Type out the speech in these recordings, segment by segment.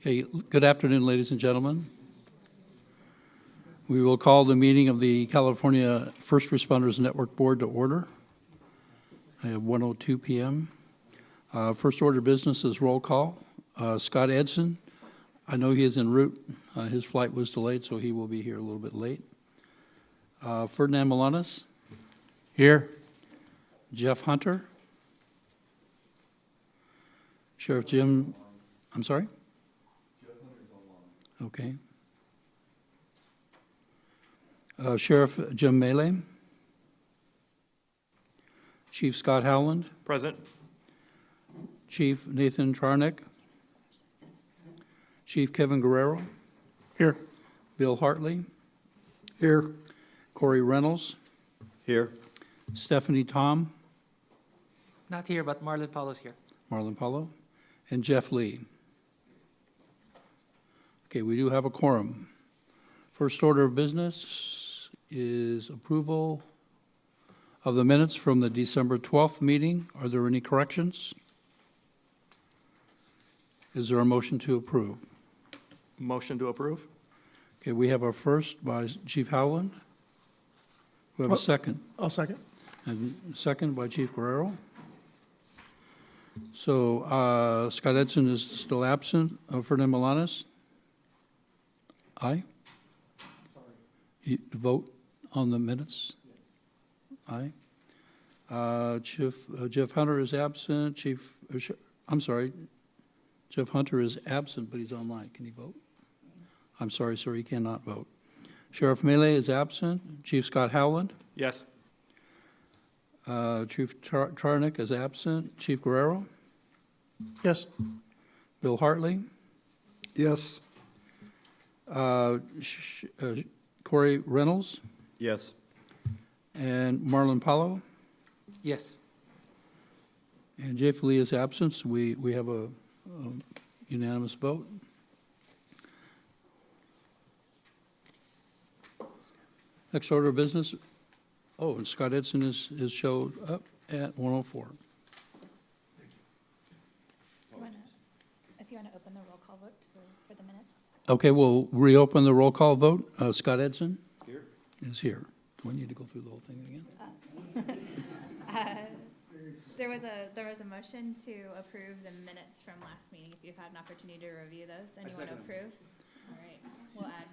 Okay, good afternoon, ladies and gentlemen. We will call the meeting of the California First Responders Network Board to order at 1:02 p.m. First order of business is roll call. Scott Edson, I know he is en route. His flight was delayed, so he will be here a little bit late. Ferdinand Milanes. Here. Jeff Hunter. Sheriff Jim, I'm sorry? Okay. Sheriff Jim Melee. Chief Scott Howland. Present. Chief Nathan Charnick. Chief Kevin Guerrero. Here. Bill Hartley. Here. Corey Reynolds. Here. Stephanie Tom. Not here, but Marlon Paulo's here. Marlon Paulo. And Jeff Lee. Okay, we do have a quorum. First order of business is approval of the minutes from the December 12th meeting. Are there any corrections? Is there a motion to approve? Motion to approve. Okay, we have a first by Chief Howland. We have a second. I'll second. And second by Chief Guerrero. So Scott Edson is still absent. Ferdinand Milanes? Aye? You vote on the minutes? Aye. Jeff Hunter is absent. I'm sorry. Jeff Hunter is absent, but he's online. Can he vote? I'm sorry, sir, he cannot vote. Sheriff Melee is absent. Chief Scott Howland? Yes. Chief Charnick is absent. Chief Guerrero? Yes. Bill Hartley? Yes. Corey Reynolds? Yes. And Marlon Paulo? Yes. And Jeff Lee is absent. So we have a unanimous vote. Next order of business. Oh, and Scott Edson is showed up at 1:04. If you want to open the roll call vote for the minutes. Okay, we'll reopen the roll call vote. Scott Edson is here. Do I need to go through the whole thing again? There was a motion to approve the minutes from last meeting. If you've had an opportunity to review those and you want to approve, all right, we'll add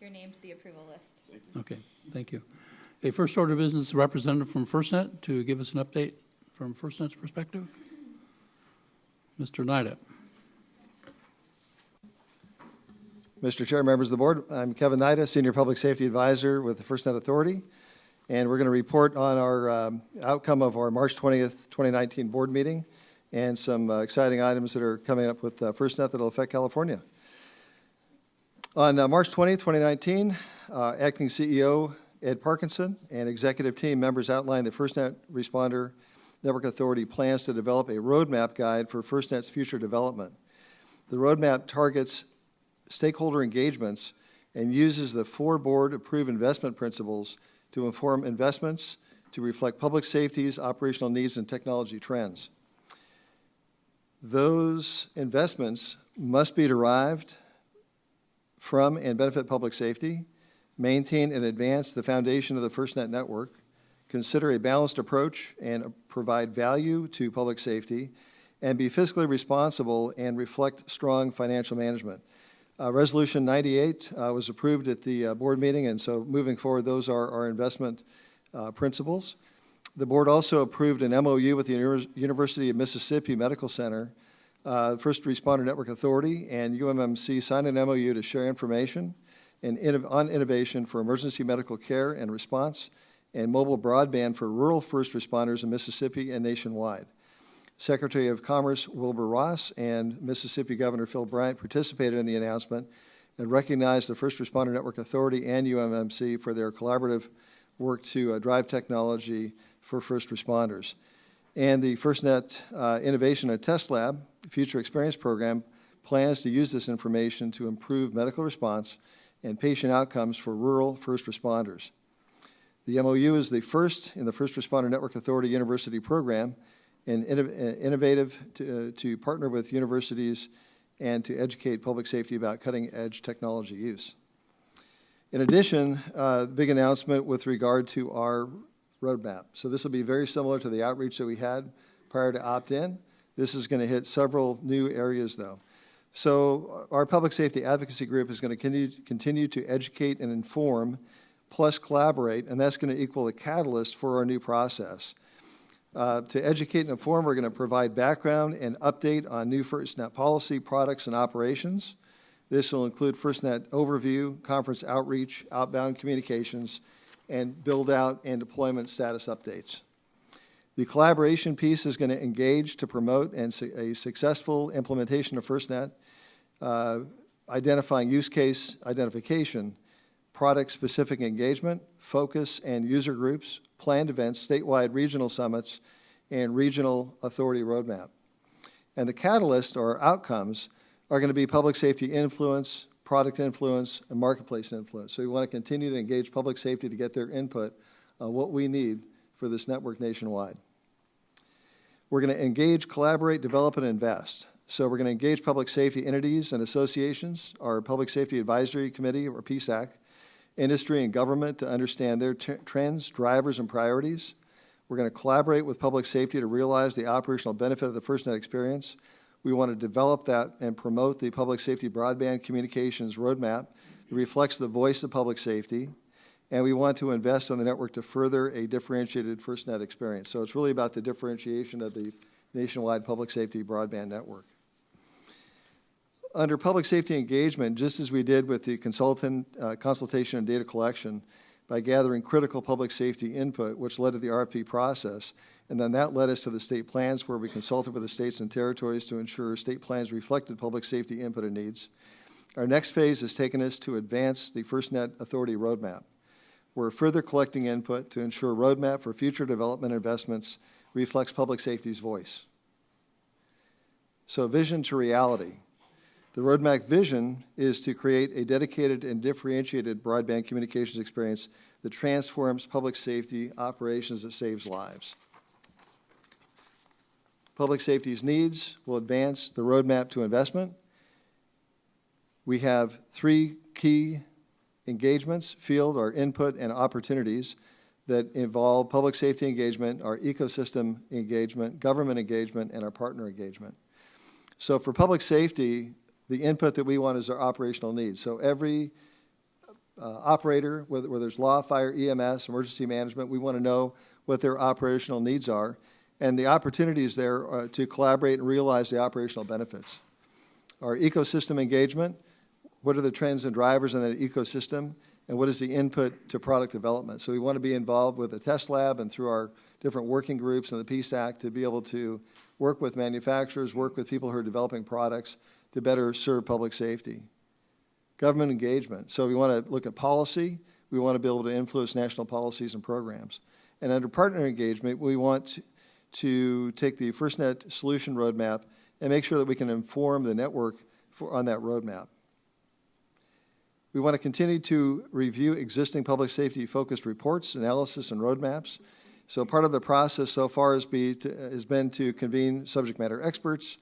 your name to the approval list. Okay, thank you. Okay, first order of business, representative from FirstNet to give us an update from FirstNet's perspective. Mr. Nida. Mr. Chair, members of the board, I'm Kevin Nida, Senior Public Safety Advisor with the FirstNet Authority, and we're going to report on our outcome of our March 20th, 2019 board meeting and some exciting items that are coming up with FirstNet that will affect California. On March 20th, 2019, Acting CEO Ed Parkinson and executive team members outlined the FirstNet Responder Network Authority plans to develop a roadmap guide for FirstNet's future development. The roadmap targets stakeholder engagements and uses the 4 board-approved investment principles to inform investments to reflect public safety's operational needs and technology trends. Those investments must be derived from and benefit public safety, maintain and advance the foundation of the FirstNet network, consider a balanced approach and provide value to public safety, and be fiscally responsible and reflect strong financial management. Resolution 98 was approved at the board meeting, and so moving forward, those are our investment principles. The board also approved an MOU with the University of Mississippi Medical Center, First Responder Network Authority, and UMMC signed an MOU to share information on innovation for emergency medical care and response and mobile broadband for rural first responders in Mississippi and nationwide. Secretary of Commerce Wilbur Ross and Mississippi Governor Phil Bryant participated in the announcement and recognized the First Responder Network Authority and UMMC for their collaborative work to drive technology for first responders. And the FirstNet Innovation and Test Lab Future Experience Program plans to use this information to improve medical response and patient outcomes for rural first responders. The MOU is the first in the First Responder Network Authority University program and innovative to partner with universities and to educate public safety about cutting-edge technology use. In addition, big announcement with regard to our roadmap. So this will be very similar to the outreach that we had prior to opt-in. This is going to hit several new areas, though. So our public safety advocacy group is going to continue to educate and inform, plus collaborate, and that's going to equal a catalyst for our new process. To educate and inform, we're going to provide background and update on new FirstNet policy, products, and operations. This will include FirstNet overview, conference outreach, outbound communications, and build-out and deployment status updates. The collaboration piece is going to engage to promote a successful implementation of FirstNet, identifying use case identification, product-specific engagement, focus and user groups, planned events, statewide regional summits, and regional authority roadmap. And the catalyst or outcomes are going to be public safety influence, product influence, and marketplace influence. So we want to continue to engage public safety to get their input on what we need for this network nationwide. We're going to engage, collaborate, develop, and invest. So we're going to engage public safety entities and associations, our Public Safety Advisory Committee, or PSAC, industry and government to understand their trends, drivers, and priorities. We're going to collaborate with public safety to realize the operational benefit of the FirstNet experience. We want to develop that and promote the public safety broadband communications roadmap that reflects the voice of public safety. And we want to invest in the network to further a differentiated FirstNet experience. So it's really about the differentiation of the nationwide public safety broadband network. Under public safety engagement, just as we did with the consultation and data collection, by gathering critical public safety input, which led to the RFP process, and then that led us to the state plans where we consulted with the states and territories to ensure state plans reflected public safety input and needs. Our next phase has taken us to advance the FirstNet Authority Roadmap. We're further collecting input to ensure roadmap for future development investments reflects public safety's voice. So vision to reality. The roadmap vision is to create a dedicated and differentiated broadband communications experience that transforms public safety operations that saves lives. Public safety's needs will advance the roadmap to investment. We have three key engagements, field, our input, and opportunities that involve public safety engagement, our ecosystem engagement, government engagement, and our partner engagement. So for public safety, the input that we want is our operational needs. So every operator, whether there's law, fire, EMS, emergency management, we want to know what their operational needs are. And the opportunities there are to collaborate and realize the operational benefits. Our ecosystem engagement, what are the trends and drivers in that ecosystem, and what is the input to product development? So we want to be involved with the test lab and through our different working groups and the PSAC to be able to work with manufacturers, work with people who are developing products to better serve public safety. Government engagement. So we want to look at policy. We want to be able to influence national policies and programs. And under partner engagement, we want to take the FirstNet solution roadmap and make sure that we can inform the network on that roadmap. We want to continue to review existing public safety focused reports, analysis, and roadmaps. So part of the process so far has been to convene subject matter experts,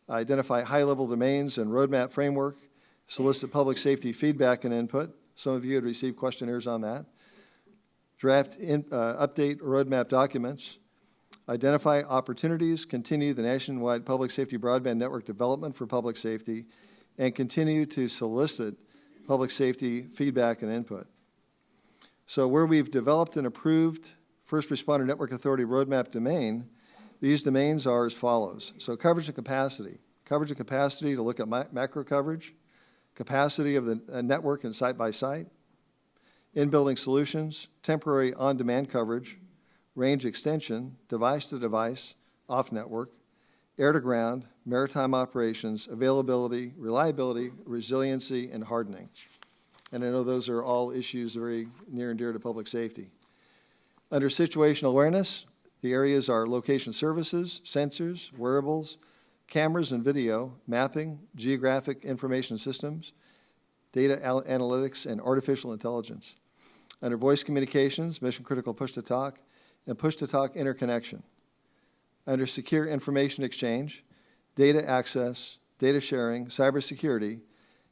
identify high-level domains and roadmap framework, solicit public safety feedback and input. Some of you had received questionnaires on that. Draft update roadmap documents, identify opportunities, continue the nationwide public safety broadband network development for public safety, and continue to solicit public safety feedback and input. So where we've developed and approved First Responder Network Authority roadmap domain, these domains are as follows. So coverage and capacity. Coverage and capacity to look at macro coverage, capacity of the network and site-by-site, in-building solutions, temporary on-demand coverage, range extension, device-to-device, off-network, air-to-ground, maritime operations, availability, reliability, resiliency, and hardening. And I know those are all issues very near and dear to public safety. Under situational awareness, the areas are location services, sensors, wearables, cameras and video, mapping, geographic information systems, data analytics, and artificial intelligence. Under voice communications, mission-critical push-to-talk, and push-to-talk interconnection. Under secure information exchange, data access, data sharing, cybersecurity,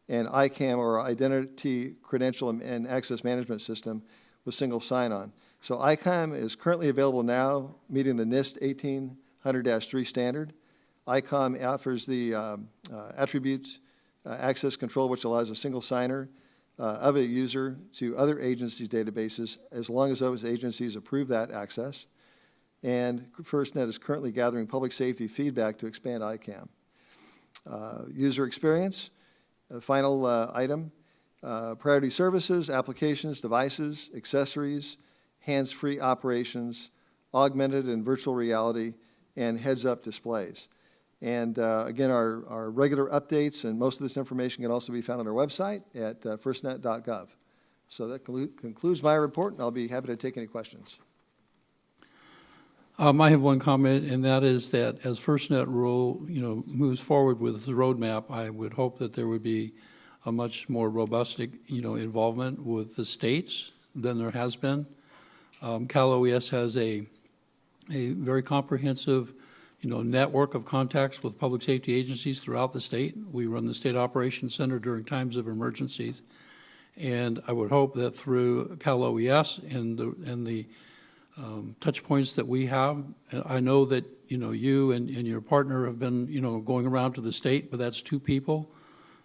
and ICAM, or Identity Credential and Access Management System, with single sign-on. So ICAM is currently available now, meeting the NIST 1800-3 standard. ICAM offers the attribute access control, which allows a single signer of a user to other agencies' databases, as long as those agencies approve that access. And FirstNet is currently gathering public safety feedback to expand ICAM. User experience, final item, priority services, applications, devices, accessories, hands-free operations, augmented and virtual reality, and heads-up displays. And again, our regular updates and most of this information can also be found on our website at firstnet.gov. So that concludes my report, and I'll be happy to take any questions. I have one comment, and that is that as FirstNet moves forward with the roadmap, I would hope that there would be a much more robust, involvement with the states than there has been. Cal OES has a very comprehensive, network of contacts with public safety agencies throughout the state. We run the State Operations Center during times of emergencies, and I would hope that through Cal OES and the touch points that we have. I know that, you and your partner have been, going around to the state, but that's 2 people.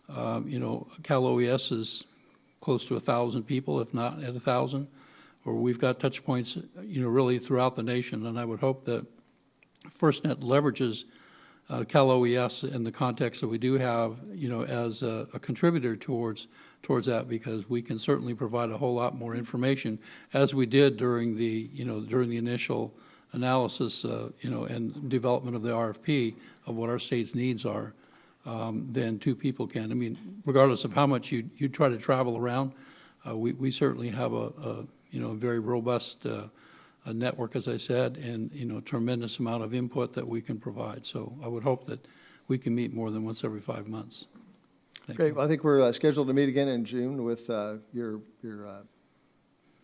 Cal OES is close to 1,000 people, if not at 1,000, or we've got touch points, really throughout the nation. And I would hope that FirstNet leverages Cal OES in the context that we do have, as a contributor towards that, because we can certainly provide a whole lot more information, as we did during the initial analysis, and development of the RFP of what our state's needs are, than 2 people can. I mean, regardless of how much you try to travel around, we certainly have a very robust a network, as I said, and tremendous amount of input that we can provide. So I would hope that we can meet more than once every 5 months. Thank Great. you. Well, I think we're scheduled to meet again in June with your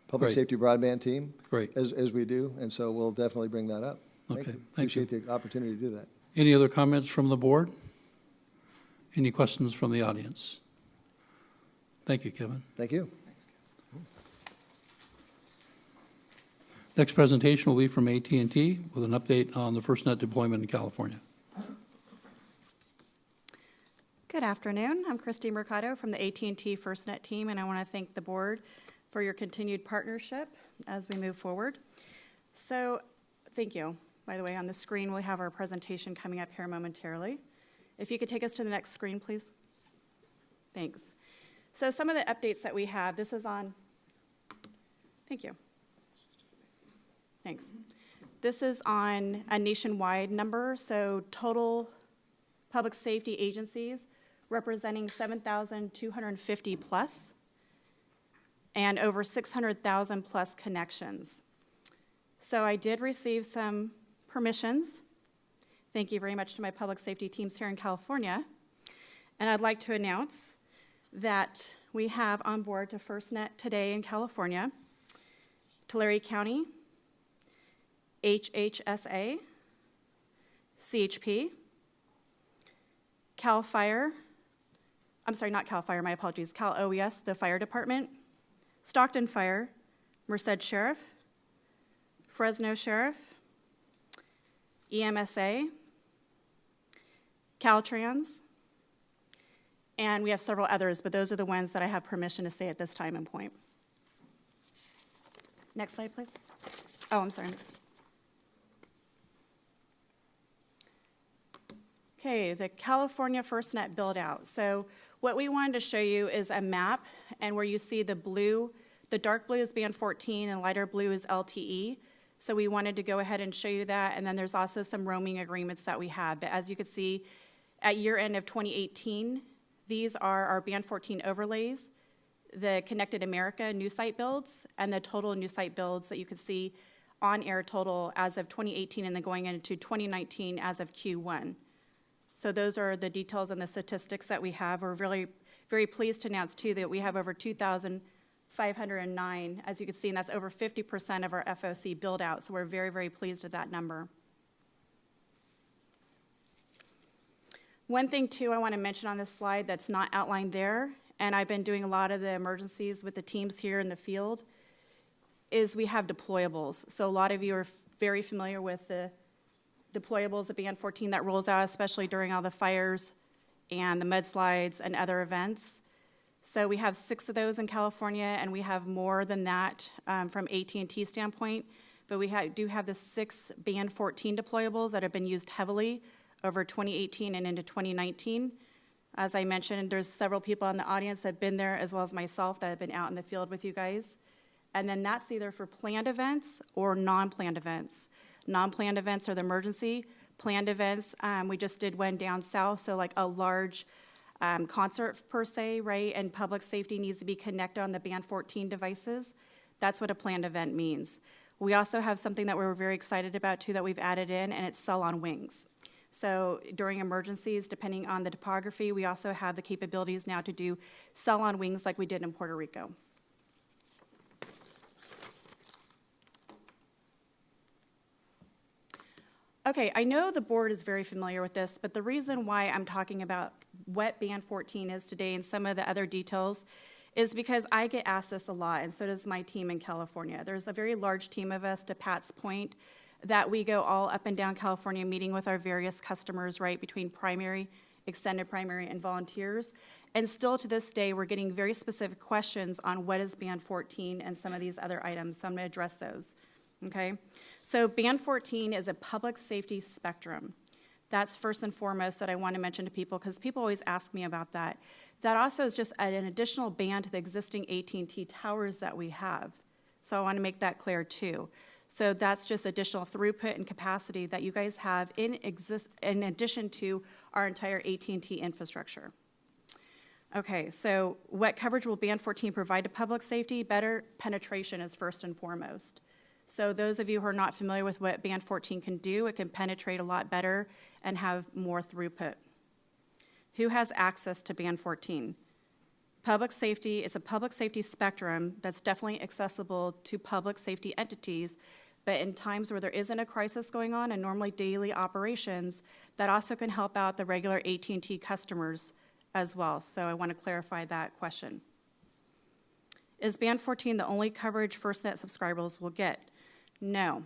public Great. safety broadband team, Great. as we do, and so we'll definitely bring that up. Okay, thank you. Appreciate the opportunity to do that. Any other comments from the board? Any questions from the audience? Thank you, Kevin. Thank you. Next presentation will be from AT&T with an update on the FirstNet deployment in California. Good afternoon. I'm Christy Mercado from the AT&T FirstNet team, and I want to thank the board for your continued partnership as we move forward. So, thank you. By the way, on the screen, we have our presentation coming up here momentarily. If you could take us to the next screen, please. Thanks. So some of the updates that we have, this is on, thank you. Thanks. This is on a nationwide number, so total public safety agencies representing 7,250 plus and over 600,000 plus connections. So I did receive some permissions. Thank you very much to my public safety teams here in California. And I'd like to announce that we have on board to FirstNet today in California, Tulare County, HHSA, CHP, Cal Fire, I'm sorry, not Cal Fire, my apologies, Cal OES, the fire department, Stockton Fire, Merced Sheriff, Fresno Sheriff, EMSA, Caltrans, and we have several others, but those are the ones that I have permission to say at this time and point. Next slide, please. Oh, I'm sorry. Okay, the California FirstNet build-out. So what we wanted to show you is a map, and where you see the blue, the dark blue is band 14 and lighter blue is LTE. So we wanted to go ahead and show you that, and then there's also some roaming agreements that we have. But as you can see, at year end of 2018, these are our band 14 overlays, the Connected America new site builds, and the total new site builds that you can see on air total as of 2018 and then going into 2019 as of Q1. So those are the details and the statistics that we have. We're really very pleased to announce, too, that we have over 2,509, as you can see, and that's over 50% of our FOC build-out. So we're very, very pleased with that number. One thing, too, I want to mention on this slide that's not outlined there, and I've been doing a lot of the emergencies with the teams here in the field, is we have deployables. So a lot of you are very familiar with the deployables, the Band 14 that rolls out, especially during all the fires and the mudslides and other events. So we have 6 of those in California, and we have more than that from AT&T standpoint. But we do have the 6 Band 14 deployables that have been used heavily over 2018 and into 2019. As I mentioned, there's several people in the audience that have been there, as well as myself, that have been out in the field with you guys. And then that's either for planned events or non-planned events. Non-planned events are the emergency. Planned events, we just did one down south, so like a large concert per se, right? And public safety needs to be connected on the Band 14 devices. That's what a planned event means. We also have something that we're very excited about too that we've added in, and it's cell on wings. So during emergencies, depending on the topography, we also have the capabilities now to do cell on wings like we did in Puerto Rico. Okay, I know the board is very familiar with this, but the reason why I'm talking about what Band 14 is today and some of the other details is because I get asked this a lot, and so does my team in California. There's a very large team of us, to Pat's point, that we go all up and down California meeting with our various customers, right, between primary, extended primary, and volunteers. And still to this day, we're getting very specific questions on what is Band 14 and some of these other items, so I'm going to address those. Okay, so Band 14 is a public safety spectrum. That's first and foremost that I want to mention to people, because people always ask me about that. That also is just an additional band to the existing AT&T towers that we have. So I want to make that clear too. So that's just additional throughput and capacity that you guys have in addition to our entire AT&T infrastructure. Okay, so what coverage will Band 14 provide to public safety? Better penetration is first and foremost. So those of you who are not familiar with what Band 14 can do, it can penetrate a lot better and have more throughput. Who has access to Band 14? Public safety, it's a public safety spectrum that's definitely accessible to public safety entities, but in times where there isn't a crisis going on and normally daily operations, that also can help out the regular AT&T customers as well. So I want to clarify that question. Is Band 14 the only coverage FirstNet subscribers will get? No.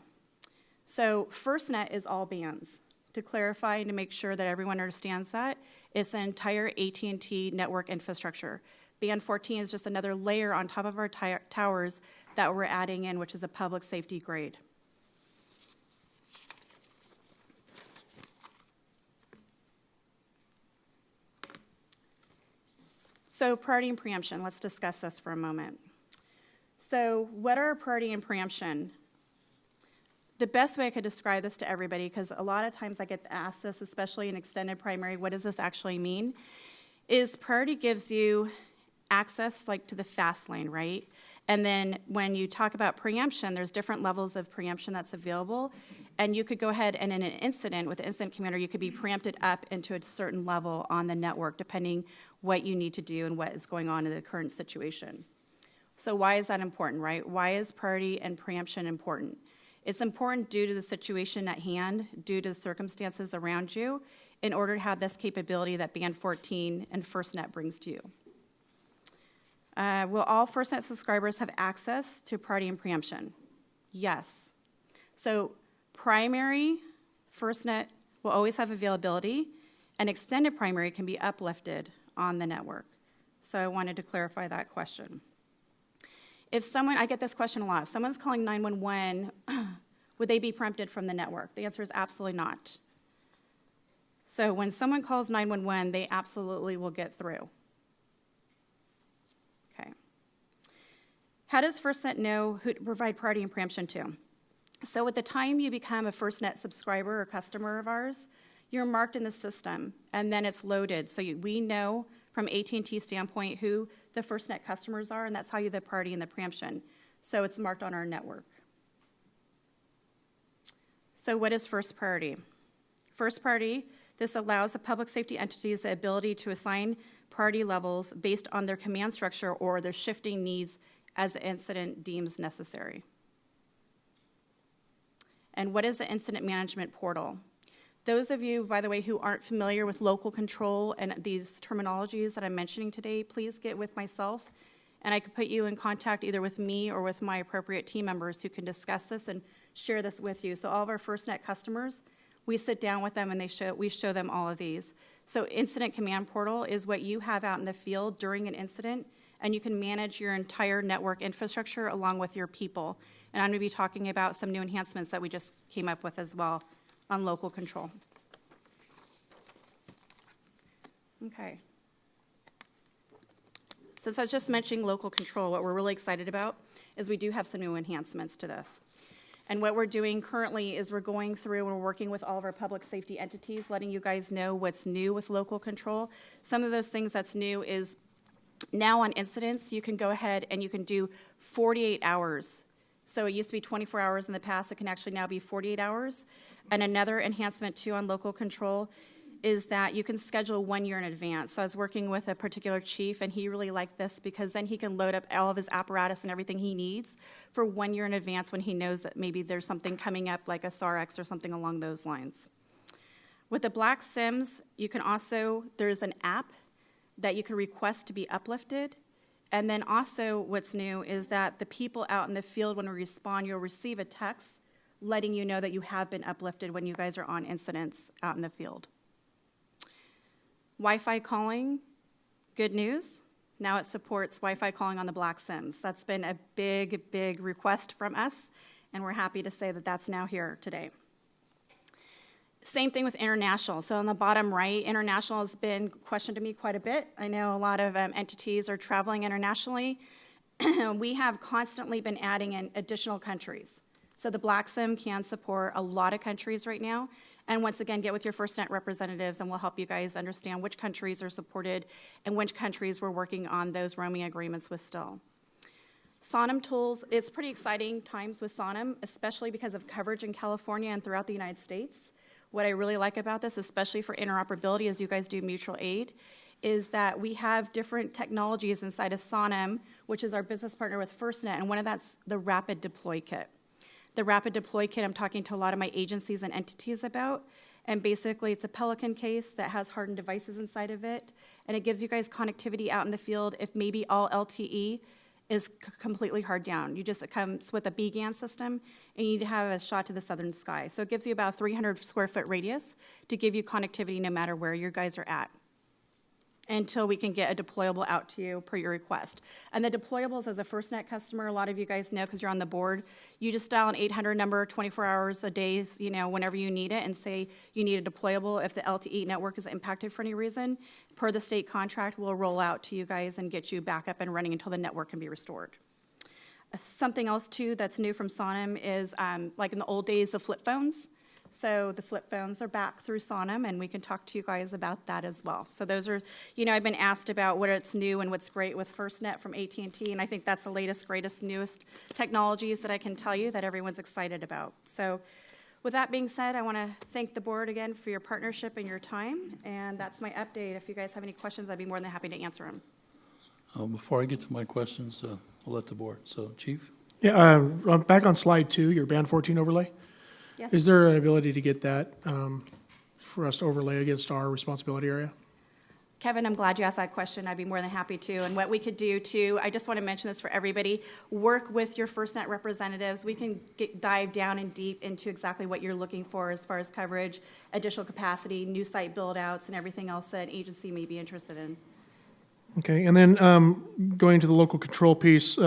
So FirstNet is all bands. To clarify and to make sure that everyone understands that, it's the entire AT&T network infrastructure. Band 14 is just another layer on top of our towers that we're adding in, which is a public safety grade. So priority and preemption, let's discuss this for a moment. So what are priority and preemption? The best way I could describe this to everybody, because a lot of times I get asked this, especially in extended primary, what does this actually mean? Is priority gives you access like to the fast lane, right? And then when you talk about preemption, there's different levels of preemption that's available. And you could go ahead and in an incident with the incident commander, you could be preempted up into a certain level on the network, depending what you need to do and what is going on in the current situation. So why is that important, right? Why is priority and preemption important? It's important due to the situation at hand, due to the circumstances around you, in order to have this capability that Band 14 and FirstNet brings to you. Will all FirstNet subscribers have access to priority and preemption? Yes. So primary FirstNet will always have availability, and extended primary can be uplifted on the network. So I wanted to clarify that question. If someone, I get this question a lot, if someone's calling 911, would they be preempted from the network? The answer is absolutely not. So when someone calls 911, they absolutely will get through. Okay. How does FirstNet know who to provide priority and preemption to? So at the time you become a FirstNet subscriber or customer of ours, you're marked in the system, and then it's loaded. So we know from AT&T standpoint who the FirstNet customers are, and that's how you the priority and the preemption. So it's marked on our network. So what is first priority? First priority, this allows the public safety entities the ability to assign priority levels based on their command structure or their shifting needs as the incident deems necessary. And what is the incident management portal? Those of you, by the way, who aren't familiar with local control and these terminologies that I'm mentioning today, please get with myself, and I could put you in contact either with me or with my appropriate team members who can discuss this and share this with you. So all of our FirstNet customers, we sit down with them and we show them all of these. So Incident Command Portal is what you have out in the field during an incident, and you can manage your entire network infrastructure along with your people. And I'm going to be talking about some new enhancements that we just came up with as well on local control. Okay. Since I was just mentioning local control, what we're really excited about is we do have some new enhancements to this. And what we're doing currently is we're going through and we're working with all of our public safety entities, letting you guys know what's new with local control. Some of those things that's new is now on incidents, you can go ahead and you can do 48 hours. So it used to be 24 hours in the past. It can actually now be 48 hours. And another enhancement too on local control is that you can schedule 1 year in advance. So I was working with a particular chief, and he really liked this because then he can load up all of his apparatus and everything he needs for 1 year in advance when he knows that maybe there's something coming up like a SARX or something along those lines. With the Black SIMs, you can also, there's an app that you can request to be uplifted. And then also what's new is that the people out in the field, when we respond, you'll receive a text letting you know that you have been uplifted when you guys are on incidents out in the field. Wi-Fi calling, good news. Now it supports Wi-Fi calling on the Black SIMs. That's been a big, big request from us, and we're happy to say that that's now here today. Same thing with international. So on the bottom right, international has been questioned to me quite a bit. I know a lot of entities are traveling internationally. We have constantly been adding in additional countries. So the Black SIM can support a lot of countries right now. And once again, get with your FirstNet representatives and we'll help you guys understand which countries are supported and which countries we're working on those roaming agreements with still. Sonim tools, it's pretty exciting times with Sonim, especially because of coverage in California and throughout the United States. What I really like about this, especially for interoperability as you guys do mutual aid, is that we have different technologies inside of Sonim, which is our business partner with FirstNet, and one of that's the Rapid Deploy Kit. The Rapid Deploy Kit I'm talking to a lot of my agencies and entities about, and basically it's a Pelican case that has hardened devices inside of it, and it gives you guys connectivity out in the field if maybe all LTE is completely hard down. It comes with a BGAN system, and you need to have a shot to the southern sky. So it gives you about a 300 square foot radius to give you connectivity no matter where your guys are at, until we can get a deployable out to you per your request. And the deployables, as a FirstNet customer, a lot of you guys know because you're on the board, you just dial an 800 number 24 hours a day, whenever you need it, and say you need a deployable if the LTE network is impacted for any reason. Per the state contract, we'll roll out to you guys and get you back up and running until the network can be restored. Something else, too, that's new from Sonim is, like in the old days, the flip phones. So the flip phones are back through Sonim, and we can talk to you guys about that as well. So those are, I've been asked about what's new and what's great with FirstNet from AT&T, and I think that's the latest, greatest, newest technologies that I can tell you that everyone's excited about. So with that being said, I want to thank the board again for your partnership and your time, and that's my update. If you guys have any questions, I'd be more than happy to answer them. Before I get to my questions, I'll let the board. So, Chief? Yeah, back on slide 2, your Band 14 overlay. Yes? Is there an ability to get that for us to overlay against our responsibility area? Kevin, I'm glad you asked that question. I'd be more than happy to. And what we could do, too, I just want to mention this for everybody, work with your FirstNet representatives. We can dive down and deep into exactly what you're looking for as far as coverage, additional capacity, new site build-outs, and everything else that an agency may be interested in. Okay, and then going to the local control piece,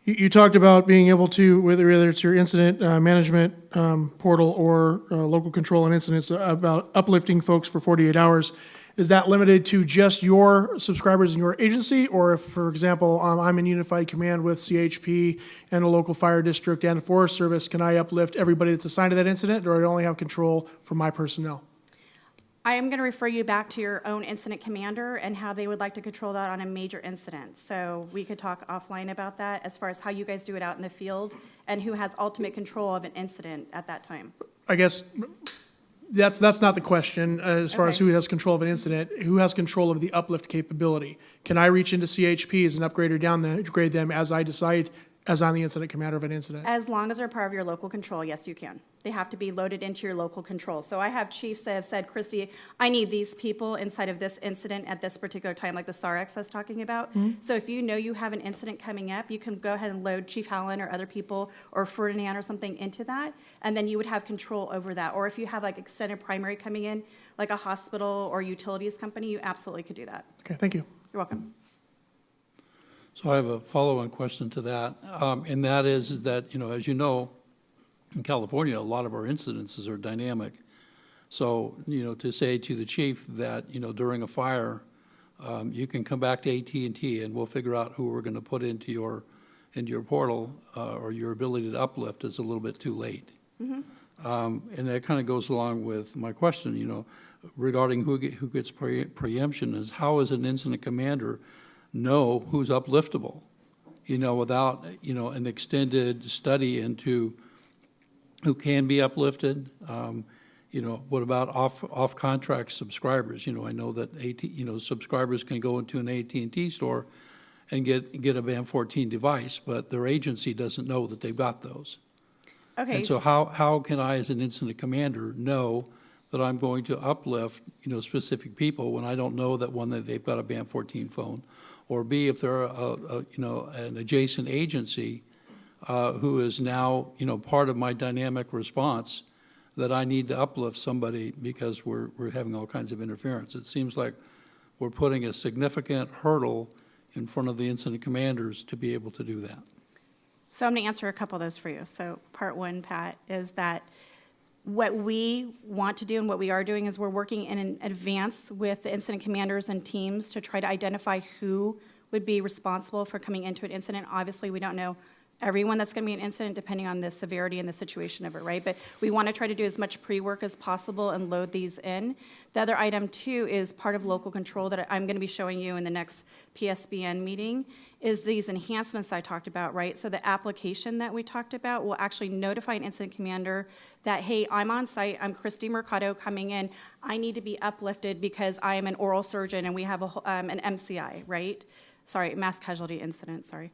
you talked about being able to, whether it's your incident management portal or local control and incidents, about uplifting folks for 48 hours. Is that limited to just your subscribers in your agency? Or if, for example, I'm in unified command with CHP and a local fire district and a Forest Service, can I uplift everybody that's assigned to that incident, or do I only have control for my personnel? I am going to refer you back to your own incident commander and how they would like to control that on a major incident. So we could talk offline about that as far as how you guys do it out in the field and who has ultimate control of an incident at that time. I guess that's not the question as far as who has control of an incident. Who has control of the uplift capability? Can I reach into CHPs and upgrade them as I decide as on the incident commander of an incident? As long as they're part of your local control, yes, you can. They have to be loaded into your local control. So I have chiefs that have said, Christy, I need these people inside of this incident at this particular time, like the SARX I was talking about. So if you know you have an incident coming up, you can go ahead and load Chief Howland or other people or Ferdinand or something into that, and then you would have control over that. Or if you have like extended primary coming in, like a hospital or utilities company, you absolutely could do that. Okay, thank you. You're welcome. So I have a follow-on question to that, and that is that, as you know, in California, a lot of our incidences are dynamic. So, to say to the chief that, during a fire, you can come back to AT&T and we'll figure out who we're going to put into your portal or your ability to uplift is a little bit too late. And that kind of goes along with my question, regarding who gets preemption is how is an incident commander know who's upliftable, without, an extended study into who can be uplifted. What about off-contract subscribers? I know that subscribers can go into an AT&T store and get a Band 14 device, but their agency doesn't know that they've got those. Okay. And so how can I, as an incident commander, know that I'm going to uplift, specific people when I don't know that, one, that they've got a Band 14 phone, or B, if they're an adjacent agency who is now, part of my dynamic response, that I need to uplift somebody because we're having all kinds of interference. It seems like we're putting a significant hurdle in front of the incident commanders to be able to do that. So I'm going to answer a couple of those for you. So part one, Pat, is that what we want to do and what we are doing is we're working in advance with the incident commanders and teams to try to identify who would be responsible for coming into an incident. Obviously, we don't know everyone that's going to be an incident depending on the severity and the situation of it, right? But we want to try to do as much pre-work as possible and load these in. The other item, too, is part of local control that I'm going to be showing you in the next PSBN meeting is these enhancements I talked about, right? So the application that we talked about will actually notify an incident commander that, hey, I'm on site, I'm Christy Mercado coming in, I need to be uplifted because I am an oral surgeon and we have an MCI, right? Sorry, mass casualty incident, sorry.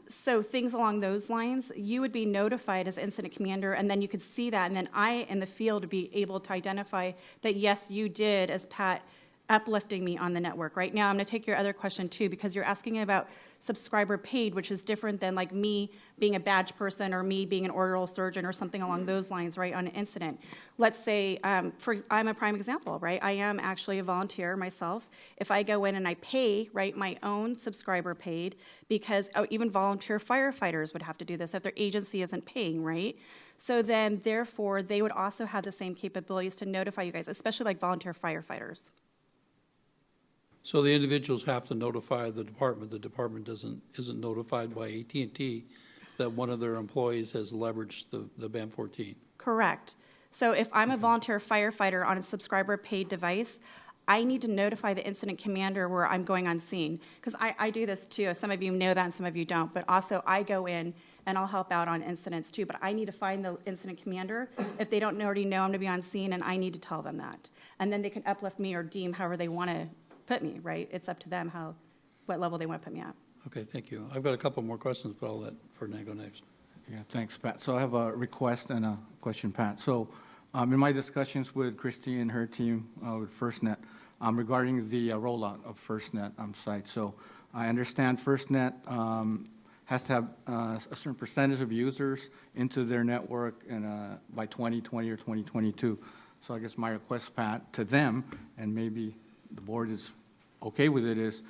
So things along those lines, you would be notified as incident commander, and then you could see that, and then I, in the field, would be able to identify that, yes, you did, as Pat, uplifting me on the network. Right now, I'm going to take your other question, too, because you're asking about subscriber paid, which is different than, like, me being a badge person or me being an oral surgeon or something along those lines, right, on an incident. Let's say, I'm a prime example, right? I am actually a volunteer myself. If I go in and I pay, right, my own subscriber paid, because even volunteer firefighters would have to do this if their agency isn't paying, right? So then, therefore, they would also have the same capabilities to notify you guys, especially like volunteer firefighters. So the individuals have to notify the department. The department isn't notified by AT&T that one of their employees has leveraged the Band 14. Correct. So if I'm a volunteer firefighter on a subscriber paid device, I need to notify the incident commander where I'm going on scene. Because I do this too. Some of you know that and some of you don't. But also I go in and I'll help out on incidents too. But I need to find the incident commander if they don't already know I'm going to be on scene, and I need to tell them that. And then they can uplift me or deem however they want to put me, right? It's up to them what level they want to put me at. Okay, thank you. I've got a couple more questions, but I'll let Ferdinand go next. Yeah, thanks, Pat. So I have a request and a question, Pat. So in my discussions with Christy and her team with FirstNet regarding the rollout of FirstNet site, so I understand FirstNet has to have a certain percentage of users into their network by 2020 or 2022. So I guess my request, Pat, to them, and maybe the board is okay with it, is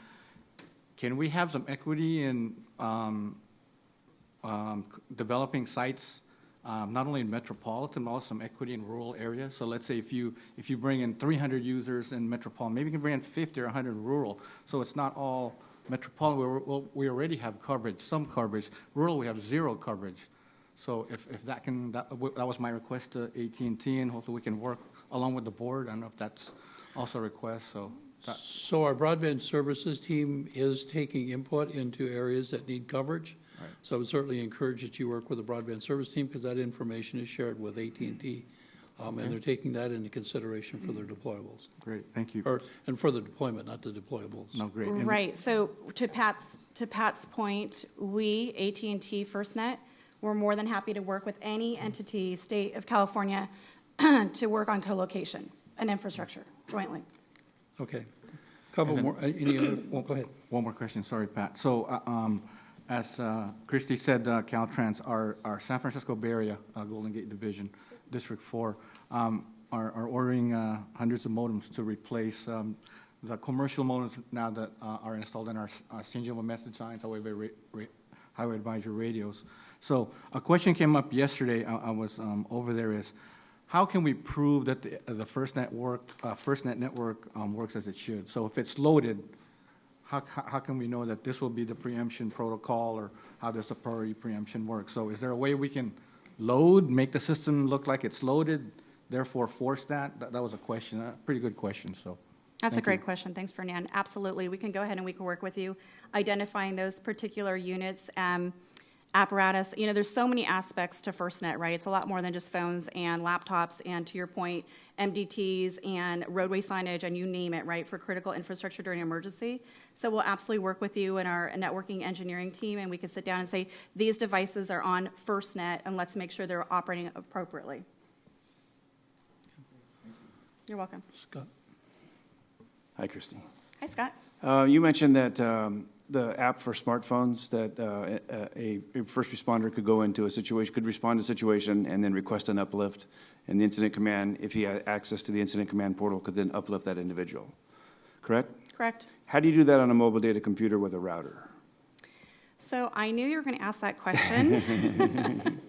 can we have some equity in developing sites, not only in metropolitan, but also some equity in rural areas? So let's say if you bring in 300 users in metropolitan, maybe you can bring in 50 or 100 rural. So it's not all metropolitan. We already have coverage, some coverage. Rural, we have zero coverage. So if that was my request to AT&T, and hopefully we can work along with the board. I don't know if that's also a request. So our broadband services team is taking input into areas that need coverage. Right. So I would certainly encourage that you work with the broadband service team, because that information is shared with AT&T And they're taking that into consideration for their deployables, Great, thank you. and for the deployment, not the deployables. No, great. And- Right, so to Pat's point, we, AT&T FirstNet, we're more than happy to work with any entity, state of California, to work on co-location and infrastructure jointly. Okay. Couple more, any other, go ahead. One more question, sorry, Pat. So, as Christie said, Caltrans, our San Francisco Bay Area, Golden Gate Division, District 4, are ordering hundreds of modems to replace the commercial modems now that are installed in our exchangeable message signs, highway advisory radios. So a question came up yesterday, I was over there, is how can we prove that the FirstNet network works as it should? So if it's loaded, how can we know that this will be the preemption protocol, or how does the priority preemption work? So is there a way we can load, make the system look like it's loaded, therefore force that? That was a question, a pretty good question, so. That's a Thank great you. question. Thanks, Fernand. Absolutely. We can go ahead and we can work with you, identifying those particular units, apparatus. You know, there's so many aspects to FirstNet, right? It's a lot more than just phones and laptops and, to your point, MDTs and roadway signage and you name it, right, for critical infrastructure during an emergency. So we'll absolutely work with you and our networking engineering team, and we can sit down and say, these devices are on FirstNet, and let's make sure they're operating appropriately. You're welcome. Scott? Hi, Christy. Hi, Scott. You mentioned that the app for smartphones, that a first responder could go into a situation, could respond to a situation and then request an uplift, and the incident command, if he had access to the incident command portal, could then uplift that individual, correct? Correct. How do you do that on a mobile data computer with a router? So I knew you were going to ask that question.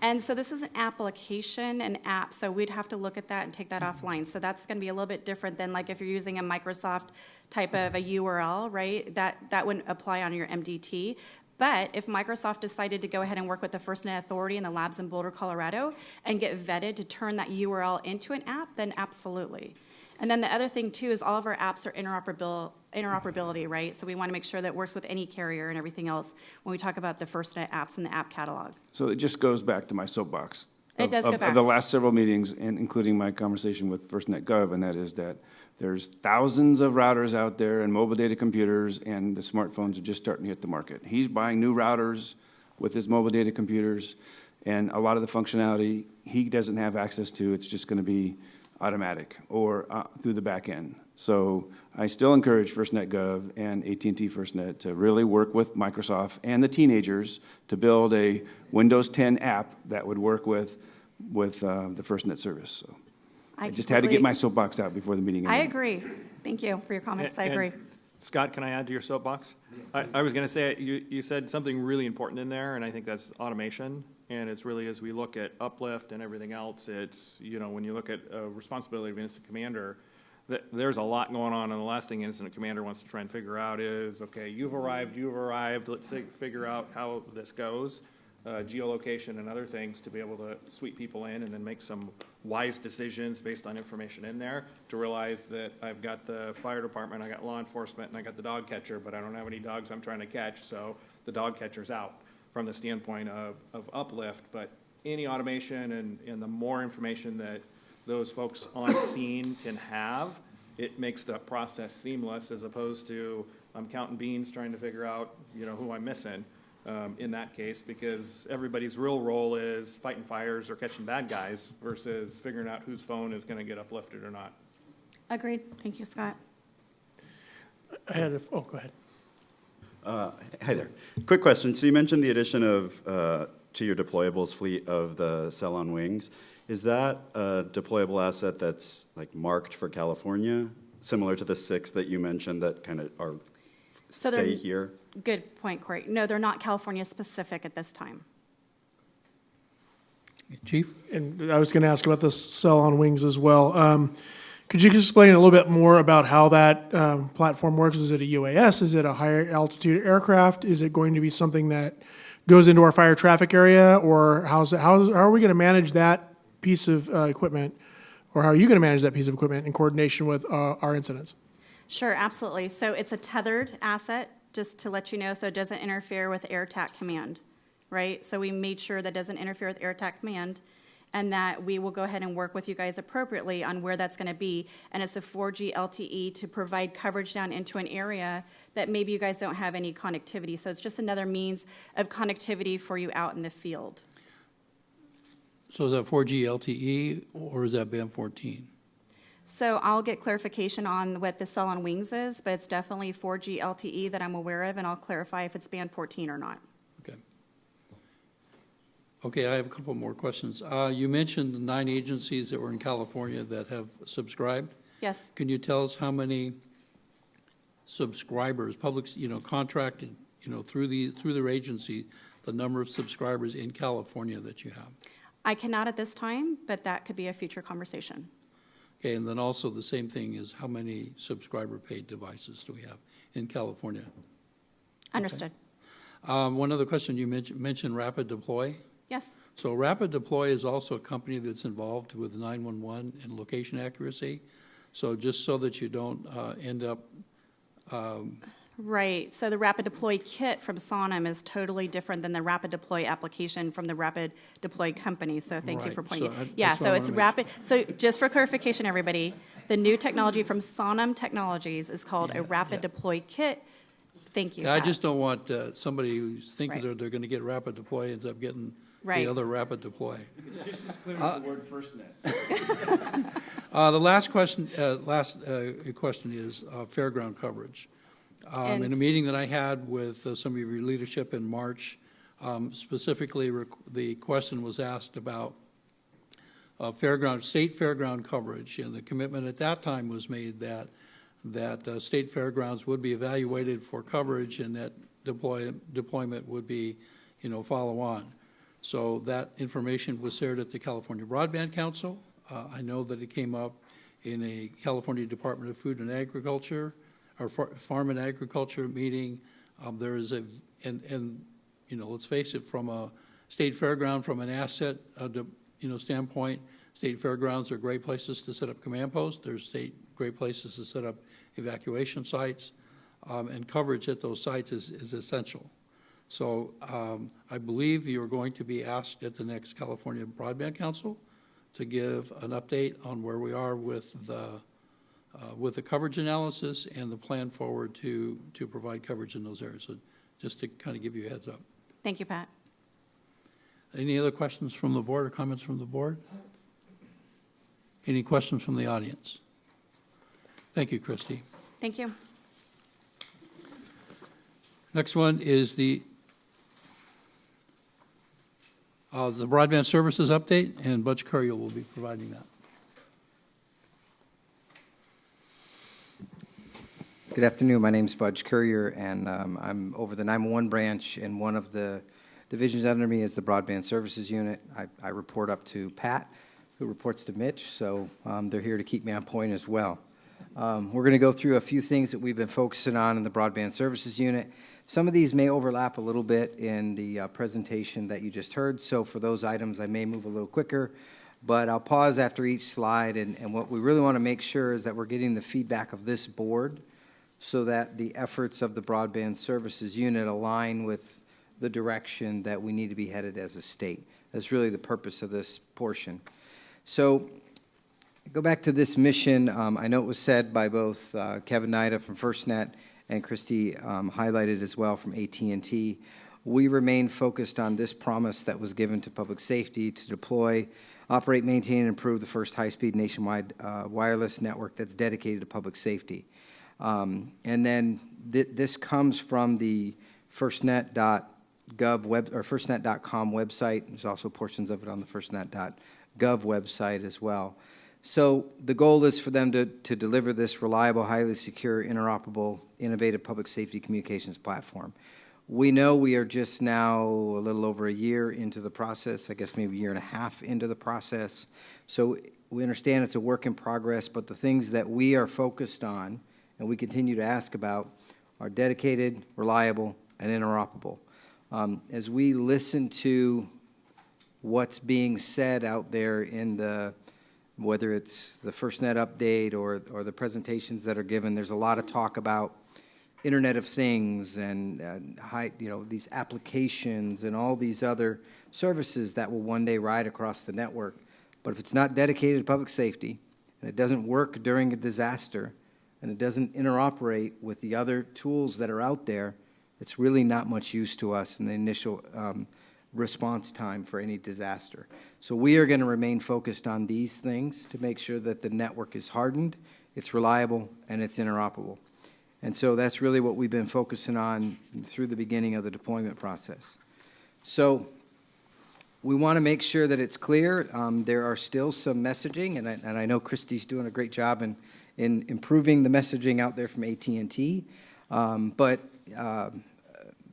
And so this is an application, an app, so we'd have to look at that and take that offline. So that's going to be a little bit different than like if you're using a Microsoft type of a URL, right? That wouldn't apply on your MDT. But if Microsoft decided to go ahead and work with the FirstNet Authority and the labs in Boulder, Colorado, and get vetted to turn that URL into an app, then absolutely. And then the other thing, too, is all of our apps are interoperability, right? So we want to make sure that it works with any carrier and everything else when we talk about the FirstNet apps in the app catalog. So it just goes back to my soapbox. It does go Of back. the last several meetings, and including my conversation with FirstNet Gov, and that is that there's thousands of routers out there and mobile data computers, and the smartphones are just starting to hit the market. He's buying new routers with his mobile data computers, and a lot of the functionality he doesn't have access to. It's just going to be automatic or through the back end. So I still encourage FirstNet Gov and AT&T FirstNet to really work with Microsoft and the teenagers to build a Windows 10 app that would work with the FirstNet service. So I just had to get my soapbox out before the meeting ended. I agree. Thank you for your comments. I agree. Scott, can I add to your soapbox? I was going to say, you said something really important in there, and I think that's automation. And it's really, as we look at uplift and everything else, it's, you know, when you look at responsibility of incident commander, there's a lot going on, and the last thing incident commander wants to try and figure out is, okay, you've arrived, let's figure out how this goes, geolocation and other things to be able to sweep people in and then make some wise decisions based on information in there, to realize that I've got the fire department, I got law enforcement, and I got the dog catcher, but I don't have any dogs I'm trying to catch, so the dog catcher's out from the standpoint of uplift. But any automation and the more information that those folks on scene can have, it makes the process seamless, as opposed to I'm counting beans trying to figure out, you know, who I'm missing in that case, because everybody's real role is fighting fires or catching bad guys versus figuring out whose phone is going to get uplifted or not. Agreed. Thank you, Scott. Go ahead. Hi there. Quick question. So you mentioned the addition of, to your deployables fleet of the cell on wings. Is that a deployable asset that's like marked for California, similar to the 6 that you mentioned that kind of are So stay they're- here? Good point, Corey. No, they're not California specific at this time. Chief? And I was going to ask about the cell on wings as well. Could you explain a little bit more about how that platform works? Is it a UAS? Is it a higher altitude aircraft? Is it going to be something that goes into our fire traffic area? Or how are we going to manage that piece of equipment? Or how are you going to manage that piece of equipment in coordination with our incidents? Sure, absolutely. So it's a tethered asset, just to let you know, so it doesn't interfere with AirTAC command, right? So we made sure that doesn't interfere with AirTAC command. and that we will go ahead and work with you guys appropriately on where that's going to be. And it's a 4G LTE to provide coverage down into an area that maybe you guys don't have any connectivity. So it's just another means of connectivity for you out in the field. So is that 4G LTE or is that band 14? So I'll get clarification on what the cell on wings is, but it's definitely 4G LTE that I'm aware of, and I'll clarify if it's band 14 or not. Okay. Okay, I have a couple more questions. You mentioned the 9 agencies that were in California that have subscribed. Yes. Can you tell us how many subscribers, public, contracted, through their agency, the number of subscribers in California that you have? I cannot at this time, but that could be a future conversation. Okay, and then also the same thing is how many subscriber-paid devices do we have in California? Understood. One other question, you mentioned Rapid Deploy. Yes. So Rapid Deploy is also a company that's involved with 911 and location accuracy. So just so that you don't end up, Right. So the Rapid Deploy kit from Sonam is totally different than the Rapid Deploy application from the Rapid Deploy company. So thank you for Right. pointing. So I- Yeah, that's what so I it's wanna make Rapid, so just for clarification, everybody, the new technology from Sonam Technologies is called a Rapid Deploy kit. Thank you. I Pat. just don't want somebody who's thinking Right. they're going to get Rapid Deploy ends up getting Right. the other Rapid Deploy. It's just as clear as the word FirstNet. The last question is fairground coverage. In a And- meeting that I had with some of your leadership in March, specifically the question was asked about state fairground coverage, and the commitment at that time was made that state fairgrounds would be evaluated for coverage and that deployment would be, follow on. So that information was shared at the California Broadband Council. I know that it came up in a California Department of Food and Agriculture, or Farm and Agriculture meeting. There is let's face it, from a state fairground, from an asset, standpoint, state fairgrounds are great places to set up command posts. There's great places to set up evacuation sites, and coverage at those sites is essential. So I believe you're going to be asked at the next California Broadband Council to give an update on where we are with the coverage analysis and the plan forward to provide coverage in those areas. So just to kind of give you a heads up. Thank you, Pat. Any other questions from the board or comments from the board? Any questions from the audience? Thank you, Christy. Thank you. Next one is the broadband services update, and Butch Courier will be providing that. Good afternoon. My name's Budge Courier, and I'm over the 911 branch, and one of the divisions under me is the Broadband Services Unit. I report up to Pat, who reports to Mitch, so they're here to keep me on point as well. We're going to go through a few things that we've been focusing on in the Broadband Services Unit. Some of these may overlap a little bit in the presentation that you just heard, so for those items, I may move a little quicker, but I'll pause after each slide, and what we really want to make sure is that we're getting the feedback of this board so that the efforts of the Broadband Services Unit align with the direction that we need to be headed as a state. That's really the purpose of this portion. So go back to this mission. I know it was said by both Kevin Nida from FirstNet and Christy highlighted as well from AT&T. We remain focused on this promise that was given to public safety to deploy, operate, maintain, and improve the first high-speed nationwide wireless network that's dedicated to public safety. And then this comes from the FirstNet.gov or FirstNet.com website. There's also portions of it on the FirstNet.gov website as well. So the goal is for them to deliver this reliable, highly secure, interoperable, innovative public safety communications platform. We know we are just now a little over a year into the process, I guess maybe a year and a half into the process. So we understand it's a work in progress, but the things that we are focused on and we continue to ask about are dedicated, reliable, and interoperable. As we listen to what's being said out there in whether it's the FirstNet update or the presentations that are given, there's a lot of talk about Internet of Things and these applications and all these other services that will one day ride across the network. But if it's not dedicated to public safety, and it doesn't work during a disaster, and it doesn't interoperate with the other tools that are out there, it's really not much use to us in the initial response time for any disaster. So we are going to remain focused on these things to make sure that the network is hardened, it's reliable, and it's interoperable. And so that's really what we've been focusing on through the beginning of the deployment process. So we want to make sure that it's clear. There are still some messaging, and I know Christy's doing a great job in improving the messaging out there from AT&T. But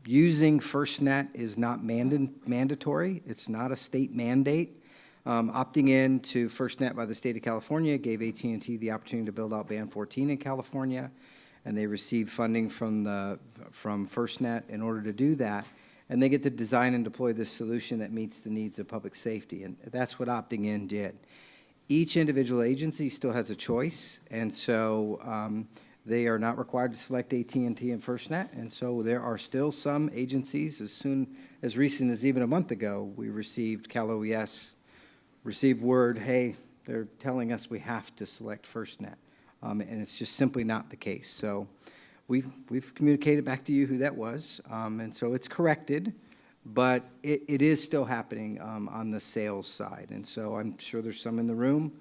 using FirstNet is not mandatory. It's not a state mandate. Opting in to FirstNet by the state of California gave AT&T the opportunity to build out Band 14 in California, and they received funding from FirstNet in order to do that. And they get to design and deploy this solution that meets the needs of public safety, and that's what opting in did. Each individual agency still has a choice, and so they are not required to select AT&T and FirstNet, and so there are still some agencies, as recent as even a month ago, we received, CalOES received word, hey, they're telling us we have to select FirstNet, and it's just simply not the case. So we've communicated back to you who that was, and so it's corrected, but it is still happening on the sales side. And so I'm sure there's some in the room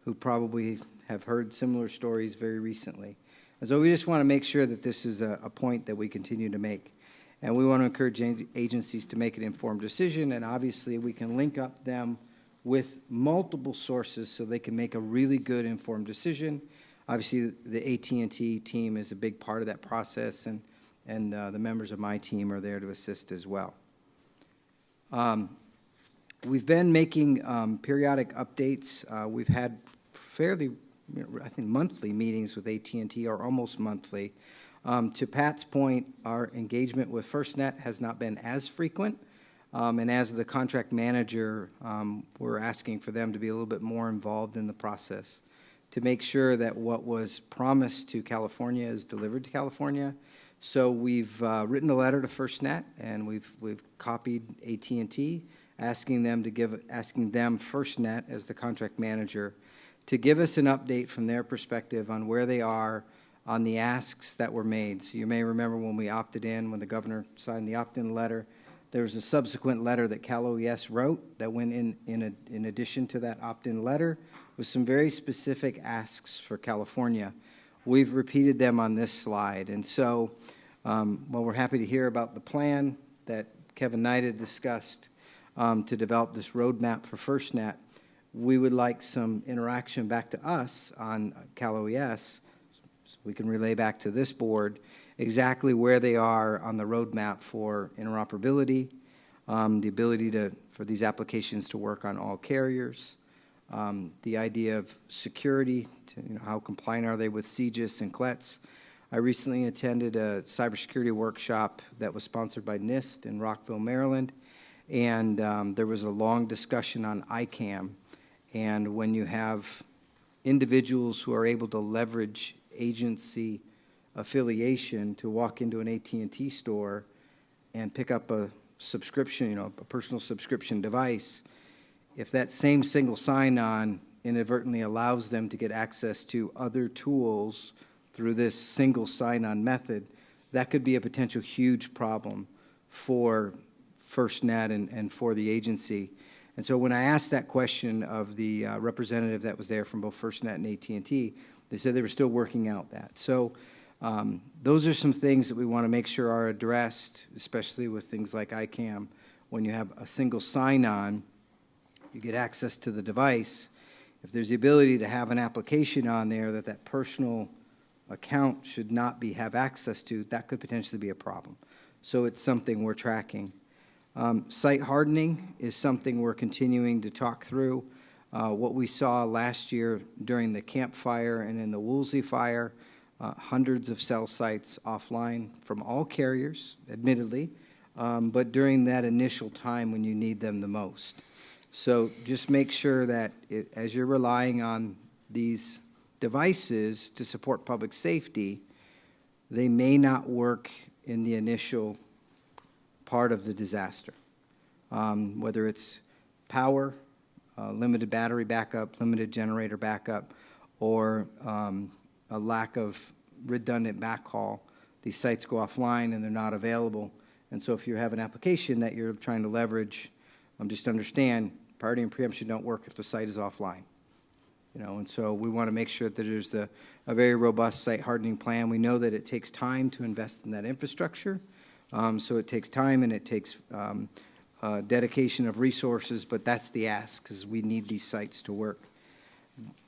who probably have heard similar stories very recently. And so we just want to make sure that this is a point that we continue to make. And we want to encourage agencies to make an informed decision, and obviously we can link up them with multiple sources so they can make a really good informed decision. Obviously, the AT&T team is a big part of that process, and the members of my team are there to assist as well. We've been making periodic updates. We've had fairly, I think, monthly meetings with AT&T, or almost monthly. To Pat's point, our engagement with FirstNet has not been as frequent, and as the contract manager, we're asking for them to be a little bit more involved in the process to make sure that what was promised to California is delivered to California. So we've written a letter to FirstNet, and we've copied AT&T, asking them, FirstNet, as the contract manager, to give us an update from their perspective on where they are on the asks that were made. So you may remember when we opted in, when the governor signed the opt-in letter, there was a subsequent letter that CalOES wrote that went in addition to that opt-in letter with some very specific asks for California. We've repeated them on this slide. And so while we're happy to hear about the plan that Kevin Knight had discussed to develop this roadmap for FirstNet, we would like some interaction back to us on CalOES, so we can relay back to this board exactly where they are on the roadmap for interoperability, the ability for these applications to work on all carriers, the idea of security, how compliant are they with CGIS and CLETS. I recently attended a cybersecurity workshop that was sponsored by NIST in Rockville, Maryland, and there was a long discussion on ICAM. And when you have individuals who are able to leverage agency affiliation to walk into an AT&T store and pick up a subscription, a personal subscription device, if that same single sign-on inadvertently allows them to get access to other tools through this single sign-on method, that could be a potential huge problem for FirstNet and for the agency. And so when I asked that question of the representative that was there from both FirstNet and AT&T, they said they were still working out that. So those are some things that we want to make sure are addressed, especially with things like ICAM. When you have a single sign-on, you get access to the device. If there's the ability to have an application on there that personal account should not have access to, that could potentially be a problem. So it's something we're tracking. Site hardening is something we're continuing to talk through. What we saw last year during the Camp Fire and in the Woolsey Fire, hundreds of cell sites offline from all carriers, admittedly, but during that initial time when you need them the most. So just make sure that as you're relying on these devices to support public safety, they may not work in the initial part of the disaster. Whether it's power, limited battery backup, limited generator backup, or a lack of redundant backhaul, these sites go offline and they're not available. And so if you have an application that you're trying to leverage, just understand, priority and preemption don't work if the site is offline. And so we want to make sure that there's a very robust site hardening plan. We know that it takes time to invest in that infrastructure. So it takes time and it takes dedication of resources, but that's the ask, because we need these sites to work.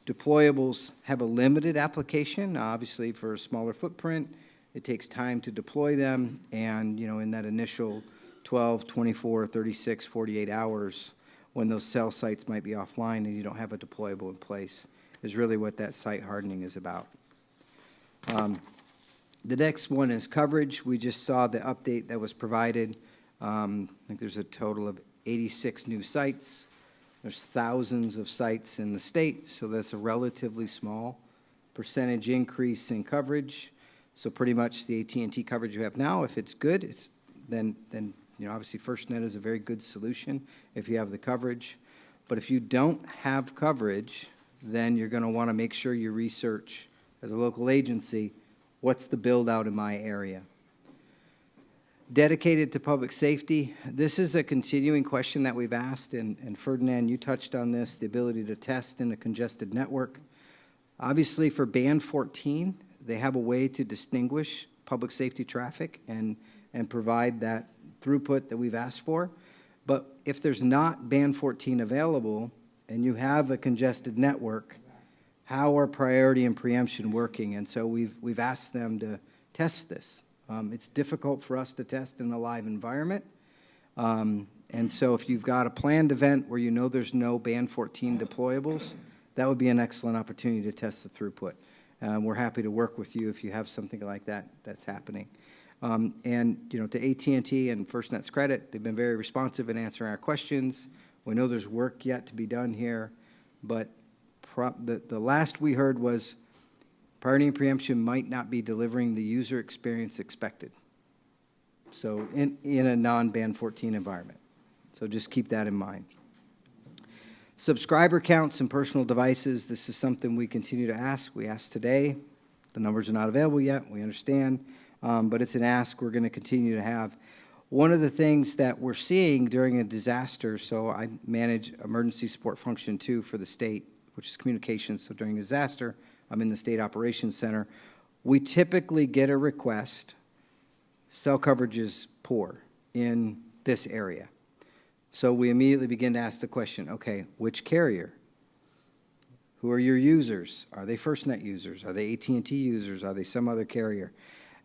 Deployables have a limited application, obviously for a smaller footprint. It takes time to deploy them, and in that initial 12, 24, 36, 48 hours, when those cell sites might be offline and you don't have a deployable in place, is really what that site hardening is about. The next one is coverage. We just saw the update that was provided. I think there's a total of 86 new sites. There's thousands of sites in the state, so that's a relatively small percentage increase in coverage. So pretty much the AT&T coverage you have now, if it's good, then obviously FirstNet is a very good solution if you have the coverage. But if you don't have coverage, then you're going to want to make sure you research as a local agency, what's the build out in my area? Dedicated to public safety, this is a continuing question that we've asked, and Ferdinand, you touched on this, the ability to test in a congested network. Obviously for band 14, they have a way to distinguish public safety traffic and provide that throughput that we've asked for. But if there's not band 14 available and you have a congested network, how are priority and preemption working? And so we've asked them to test this. It's difficult for us to test in a live environment. And so if you've got a planned event where there's no band 14 deployables, that would be an excellent opportunity to test the throughput. We're happy to work with you if you have something like that that's happening. And to AT&T and FirstNet's credit, they've been very responsive in answering our questions. We know there's work yet to be done here, but the last we heard was priority and preemption might not be delivering the user experience expected. So in a non-band 14 environment. So just keep that in mind. Subscriber counts and personal devices, this is something we continue to ask. We asked today. The numbers are not available yet, we understand, but it's an ask we're going to continue to have. One of the things that we're seeing during a disaster, so I manage emergency support function 2 for the state, which is communications. So during disaster, I'm in the State Operations Center. We typically get a request, cell coverage is poor in this area. So we immediately begin to ask the question, okay, which carrier? Who are your users? Are they FirstNet users? Are they AT&T users? Are they some other carrier?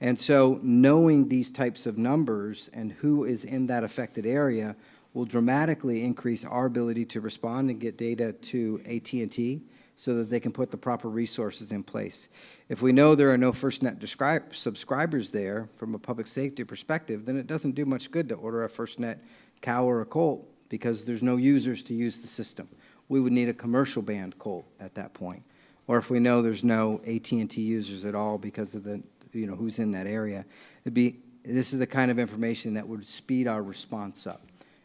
And so knowing these types of numbers and who is in that affected area will dramatically increase our ability to respond and get data to AT&T so that they can put the proper resources in place. If we know there are no FirstNet subscribers there from a public safety perspective, then it doesn't do much good to order a FirstNet Cow or a Colt because there's no users to use the system. We would need a commercial band Colt at that point. Or if we know there's no AT&T users at all because of the who's in that area, this is the kind of information that would speed our response up.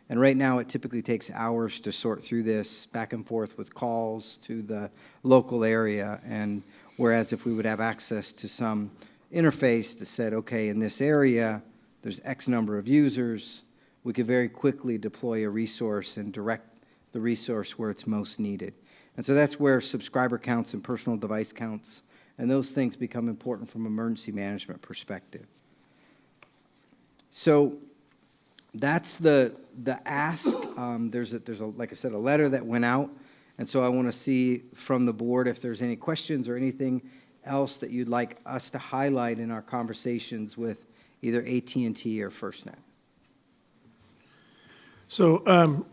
And right now, it typically takes hours to sort through this back and forth with calls to the local area. And whereas if we would have access to some interface that said, okay, in this area, there's X number of users, we could very quickly deploy a resource and direct the resource where it's most needed. And so that's where subscriber counts and personal device counts and those things become important from an emergency management perspective. So that's the ask. There's like I said, a letter that went out, and so I want to see from the board if there's any questions or anything else that you'd like us to highlight in our conversations with either AT&T or FirstNet. So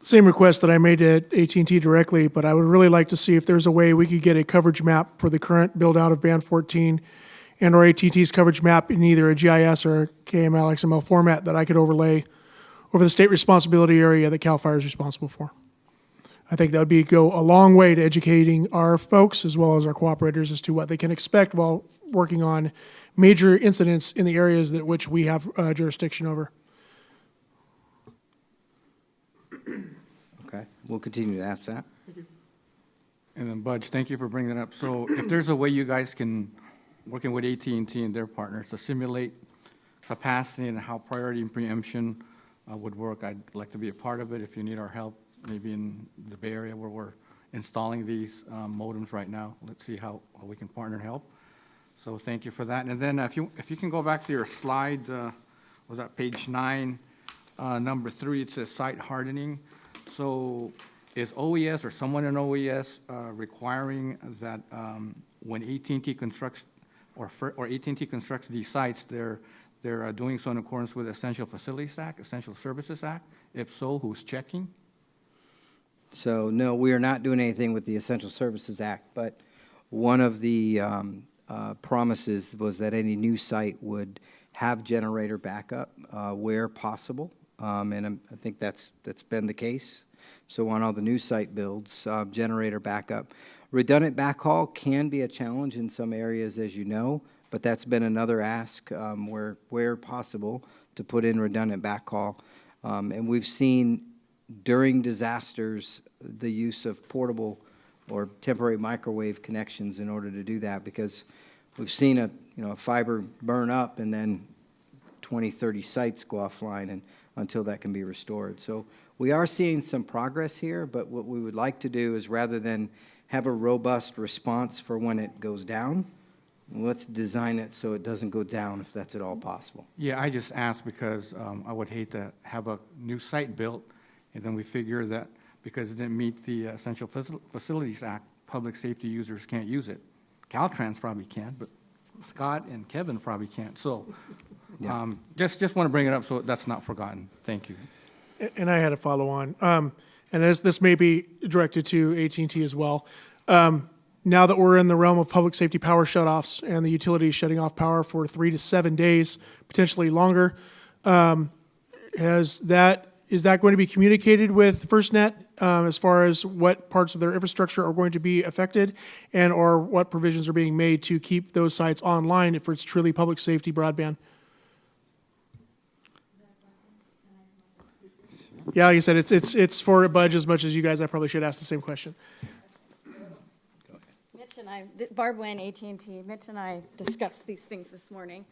same request that I made at AT&T directly, but I would really like to see if there's a way we could get a coverage map for the current build out of band 14 and or AT&T's coverage map in either a GIS or a KML XML format that I could overlay over the state responsibility area that CAL FIRE is responsible for. I think that would go a long way to educating our folks as well as our cooperators as to what they can expect while working on major incidents in the areas that which we have jurisdiction over. Okay, we'll continue to ask that. And then Budge, thank you for bringing that up. So if there's a way you guys can, working with AT&T and their partners, to simulate capacity and how priority and preemption would work, I'd like to be a part of it. If you need our help, maybe in the Bay Area where we're installing these modems right now, let's see how we can partner and help. So thank you for that. And then if you can go back to your slide, was that page 9, number 3, it says site hardening. So is OES or someone in OES requiring that when AT&T constructs or AT&T constructs these sites, they're doing so in accordance with Essential Facilities Act, Essential Services Act? If so, who's checking? So, no, we are not doing anything with the Essential Services Act, but one of the promises was that any new site would have generator backup where possible, and I think that's been the case. So on all the new site builds, generator backup. Redundant backhaul can be a challenge in some areas, as you know, but that's been another ask where possible to put in redundant backhaul. And we've seen during disasters the use of portable or temporary microwave connections in order to do that, because we've seen a fiber burn up and then 20, 30 sites go offline and until that can be restored. So we are seeing some progress here, but what we would like to do is rather than have a robust response for when it goes down, let's design it so it doesn't go down if that's at all possible. Yeah, I just asked because I would hate to have a new site built, and then we figure that because it didn't meet the Essential Facilities Act, public safety users can't use it. Caltrans probably can, but Scott and Kevin probably can't. So just want to bring it up so that's not forgotten. Thank you. And I had a follow-on, and this may be directed to AT&T as well. Now that we're in the realm of public safety power shutoffs and the utilities shutting off power for 3 to 7 days, potentially longer, is that going to be communicated with FirstNet as far as what parts of their infrastructure are going to be affected, and or what provisions are being made to keep those sites online if it's truly public safety broadband? Yeah, like I said, it's for Budge as much as you guys. I probably should ask the same question. Mitch and I, Barb Wynn, AT&T, Mitch and I discussed these things this morning.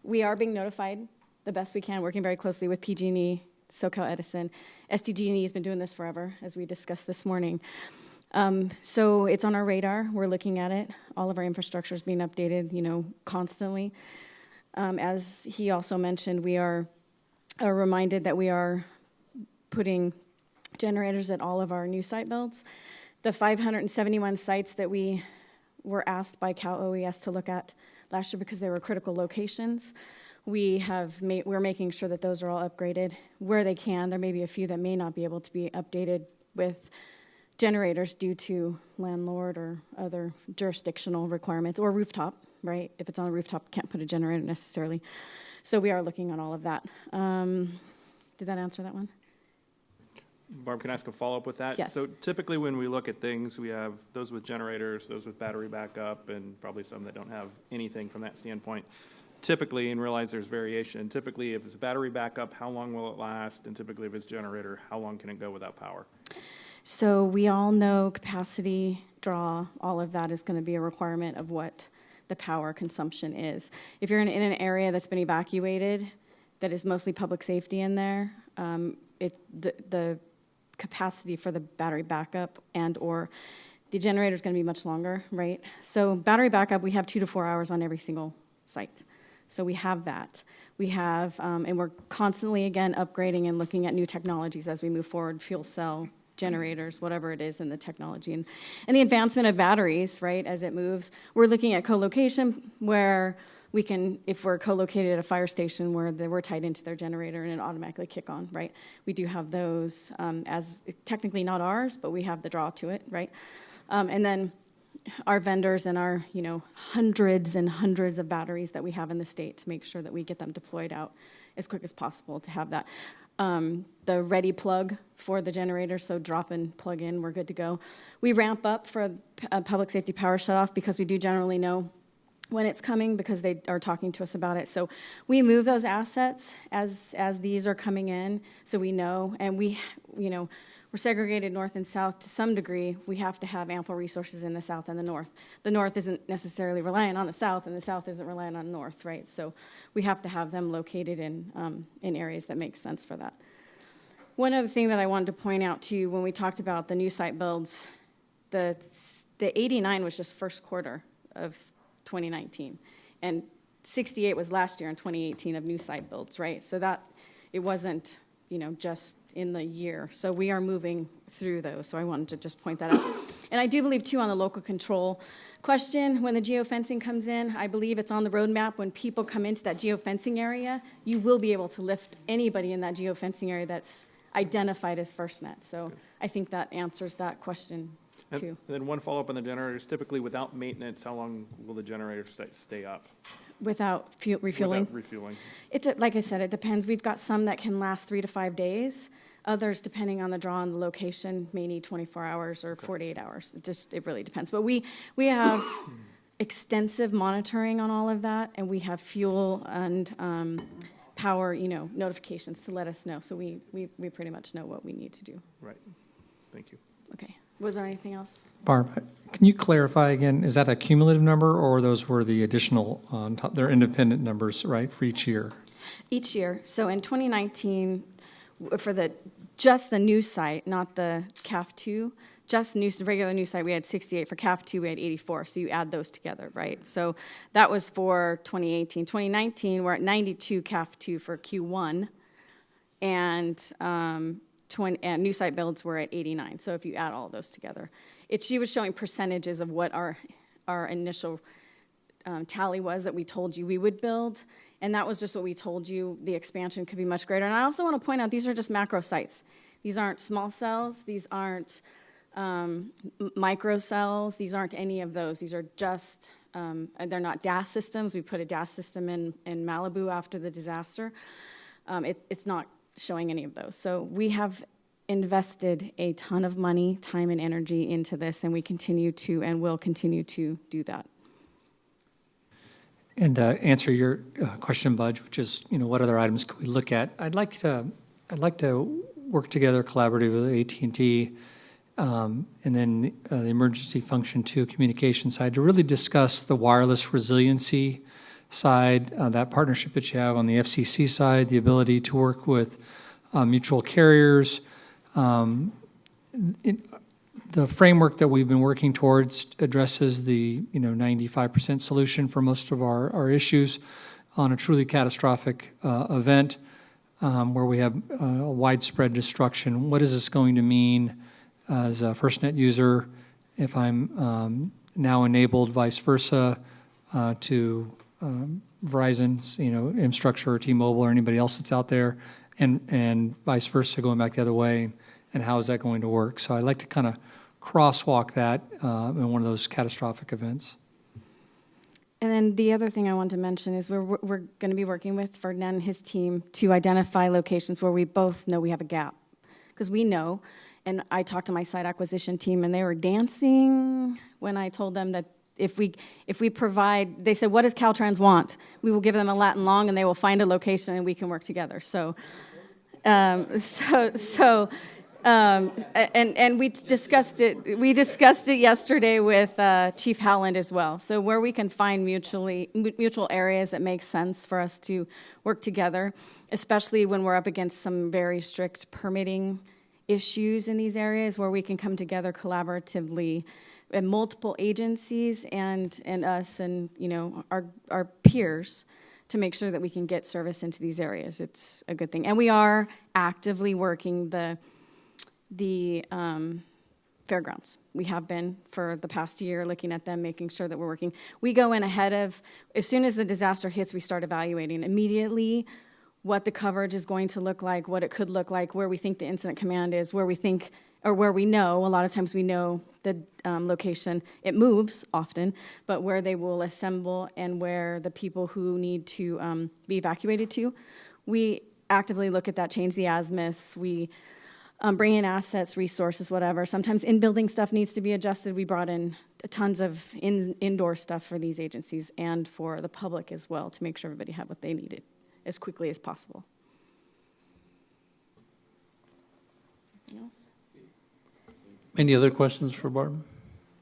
We are being notified the best we can, working very closely with PG&E, SoCal Edison. SDG&E has been doing this forever, as we discussed this morning. So it's on our radar. We're looking at it. All of our infrastructure is being updated, constantly. As he also mentioned, we are reminded that we are putting generators at all of our new site builds. The 571 sites that we were asked by Cal OES to look at last year because they were critical locations, we're making sure that those are all upgraded where they can. There may be a few that may not be able to be updated with generators due to landlord or other jurisdictional requirements, or rooftop, right? If it's on a rooftop, can't put a generator necessarily. So we are looking at all of that. Did that answer that one? Barb, can I ask a follow-up with that? Yes. So typically when we look at things, we have those with generators, those with battery backup, and probably some that don't have anything from that standpoint. Typically, and realize there's variation, typically if it's battery backup, how long will it last? And typically if it's generator, how long can it go without power? So we all know capacity, draw, all of that is going to be a requirement of what the power consumption is. If you're in an area that's been evacuated, that is mostly public safety in there, the capacity for the battery backup and or the generator is going to be much longer, right? So battery backup, we have 2 to 4 hours on every single site. So we have that. We have, and we're constantly, again, upgrading and looking at new technologies as we move forward, fuel cell, generators, whatever it is in the technology. And the advancement of batteries, right, as it moves. We're looking at co-location where we can, if we're co-located at a fire station where we're tied into their generator and it automatically kick on, right? We do have those as technically not ours, but we have the draw to it, right? And then our vendors and our, hundreds and hundreds of batteries that we have in the state to make sure that we get them deployed out as quick as possible to have that. The ready plug for the generator, so drop and plug in, we're good to go. We ramp up for a public safety power shutoff because we do generally know when it's coming because they are talking to us about it. So we move those assets as these are coming in, so we know, and we, we're segregated north and south to some degree. We have to have ample resources in the south and the north. The north isn't necessarily reliant on the south, and the south isn't reliant on the north, right? So we have to have them located in areas that make sense for that. One other thing that I wanted to point out to you when we talked about the new site builds, the 89 was just first quarter of 2019, and 68 was last year in 2018 of new site builds, right? So that, it wasn't, just in the year. So we are moving through those, so I wanted to just point that out. And I do believe, too, on the local control question, when the geofencing comes in, I believe it's on the roadmap. When people come into that geofencing area, you will be able to lift anybody in that geofencing area that's identified as FirstNet. So I think that answers that question, too. And then one follow-up on the generators. Typically, without maintenance, how long will the generators stay up? Without refueling? Without refueling. Like I said, it depends. We've got some that can last 3 to 5 days. Others, depending on the draw and the location, may need 24 hours or 48 hours. It really depends. But we have extensive monitoring on all of that, and we have fuel and power, notifications to let us know. So we pretty much know what we need to do. Right. Thank you. Okay. Was there anything else? Barb, can you clarify again, is that a cumulative number, or those were the additional, on top, they're independent numbers, right, for each year? Each year. So in 2019, for just the new site, not the CAF2, just the regular new site, we had 68. For CAF2, we had 84. So you add those together, right? So that was for 2018. 2019, we're at 92 CAF2 for Q1, and new site builds were at 89. So if you add all of those together, she was showing percentages of what our initial tally was that we told you we would build, and that was just what we told you. The expansion could be much greater. And I also want to point out, these are just macro sites. These aren't small cells. These aren't micro cells. These aren't any of those. These are just, they're not DAS systems. We put a DAS system in Malibu after the disaster. It's not showing any of those. So we have invested a ton of money, time, and energy into this, and we continue to and will continue to do that. And answer your question, Budge, which is, what other items could we look at? I'd like to work together collaboratively with AT&T, and then the emergency function 2 communication side to really discuss the wireless resiliency side, that partnership that you have on the FCC side, the ability to work with mutual carriers. The framework that we've been working towards addresses the 95% solution for most of our issues on a truly catastrophic event where we have widespread destruction. What is this going to mean as a FirstNet user if I'm now enabled, vice versa, to Verizon's, infrastructure or T-Mobile or anybody else that's out there, and vice versa, going back the other way, and how is that going to work? So I'd like to kind of crosswalk that in one of those catastrophic events. And then the other thing I want to mention is we're going to be working with Ferdinand and his team to identify locations where we both know we have a gap. Because we know, and I talked to my site acquisition team, and they were dancing when I told them that if we provide, they said, what does Caltrans want? We will give them a Latin long, and they will find a location, and we can work together. So, and we discussed it. We discussed it yesterday with Chief Howland as well. So where we can find mutual areas that make sense for us to work together, especially when we're up against some very strict permitting issues in these areas, where we can come together collaboratively, and multiple agencies and us and our peers, to make sure that we can get service into these areas. It's a good thing, and we are actively working the fairgrounds. We have been for the past year, looking at them, making sure that we're working. We go in ahead of, as soon as the disaster hits, we start evaluating immediately what the coverage is going to look like, what it could look like, where we think the incident command is, where we think, or where we know, a lot of times we know the location. It moves often, but where they will assemble and where the people who need to be evacuated to. We actively look at that, change the azimuths. We bring in assets, resources, whatever. Sometimes in-building stuff needs to be adjusted. We brought in tons of indoor stuff for these agencies and for the public as well to make sure everybody had what they needed as quickly as possible. Anything else? Any other questions for Barb?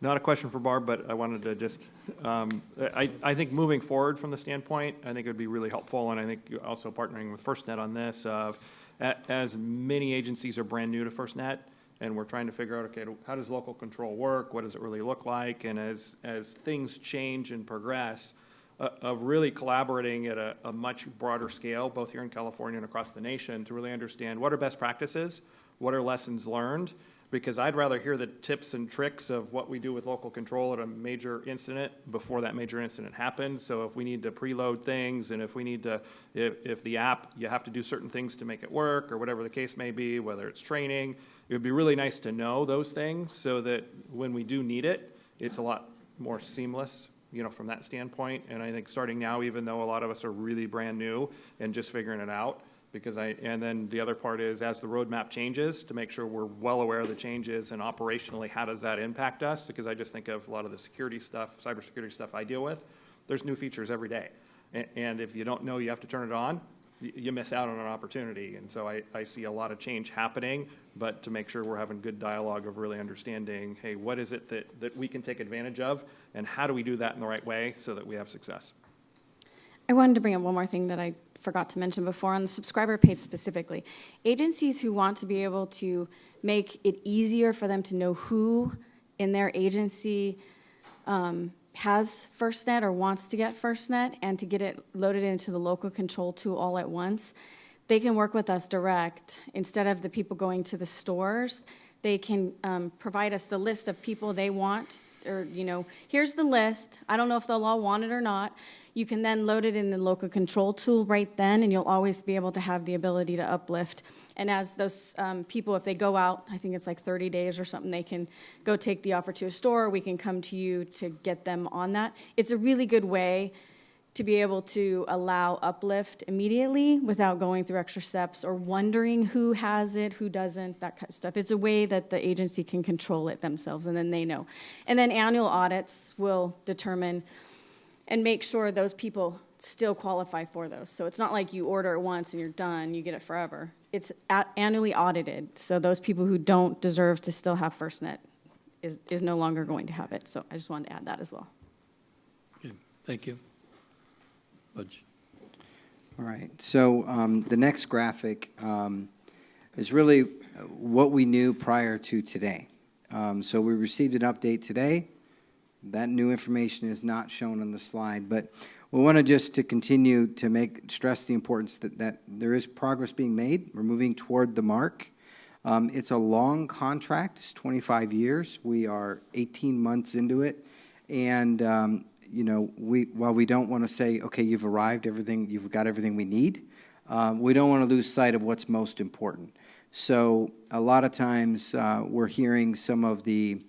Not a question for Barb, but I wanted to just, I think moving forward from the standpoint, I think it would be really helpful, and I think also partnering with FirstNet on this, of as many agencies are brand new to FirstNet, and we're trying to figure out, okay, how does local control work? What does it really look like? And as things change and progress, of really collaborating at a much broader scale, both here in California and across the nation, to really understand what are best practices, what are lessons learned, because I'd rather hear the tips and tricks of what we do with local control at a major incident before that major incident happens. So if we need to preload things, and if we need to, if the app, you have to do certain things to make it work, or whatever the case may be, whether it's training, it would be really nice to know those things so that when we do need it, it's a lot more seamless, you know, from that standpoint. And I think starting now, even though a lot of us are really brand new and just figuring it out, and then the other part is, as the roadmap changes, to make sure we're well aware of the changes and operationally, how does that impact us? Because I just think of a lot of the security stuff, cybersecurity stuff I deal with, there's new features every day. And if you don't know you have to turn it on, you miss out on an opportunity. And so I see a lot of change happening, but to make sure we're having good dialogue of really understanding, hey, what is it that we can take advantage of, and how do we do that in the right way so that we have success? I wanted to bring up one more thing that I forgot to mention before on the subscriber page specifically. Agencies who want to be able to make it easier for them to know who in their agency has FirstNet or wants to get FirstNet and to get it loaded into the local control tool all at once, they can work with us direct. Instead of the people going to the stores, they can provide us the list of people they want, or, you know, here's the list. I don't know if they'll all want it or not. You can then load it in the local control tool right then, and you'll always be able to have the ability to uplift. And as those people, if they go out, I think it's like 30 days or something, they can go take the offer to a store. We can come to you to get them on that. It's a really good way to be able to allow uplift immediately without going through extra steps or wondering who has it, who doesn't, that kind of stuff. It's a way that the agency can control it themselves, and then they know. And then annual audits will determine and make sure those people still qualify for those. So it's not like you order it once and you're done, you get it forever. It's annually audited, so those people who don't deserve to still have FirstNet is no longer going to have it. So I just wanted to add that as well. Okay, thank you. Budge. All right, so the next graphic is really what we knew prior to today. So we received an update today. That new information is not shown on the slide, but we want to just to continue to stress the importance that there is progress being made. We're moving toward the mark. It's a long contract. It's 25 years. We are 18 months into it, and you know, while we don't want to say, okay, you've arrived, you've got everything we need, we don't want to lose sight of what's most important. So a lot of times we're hearing some of the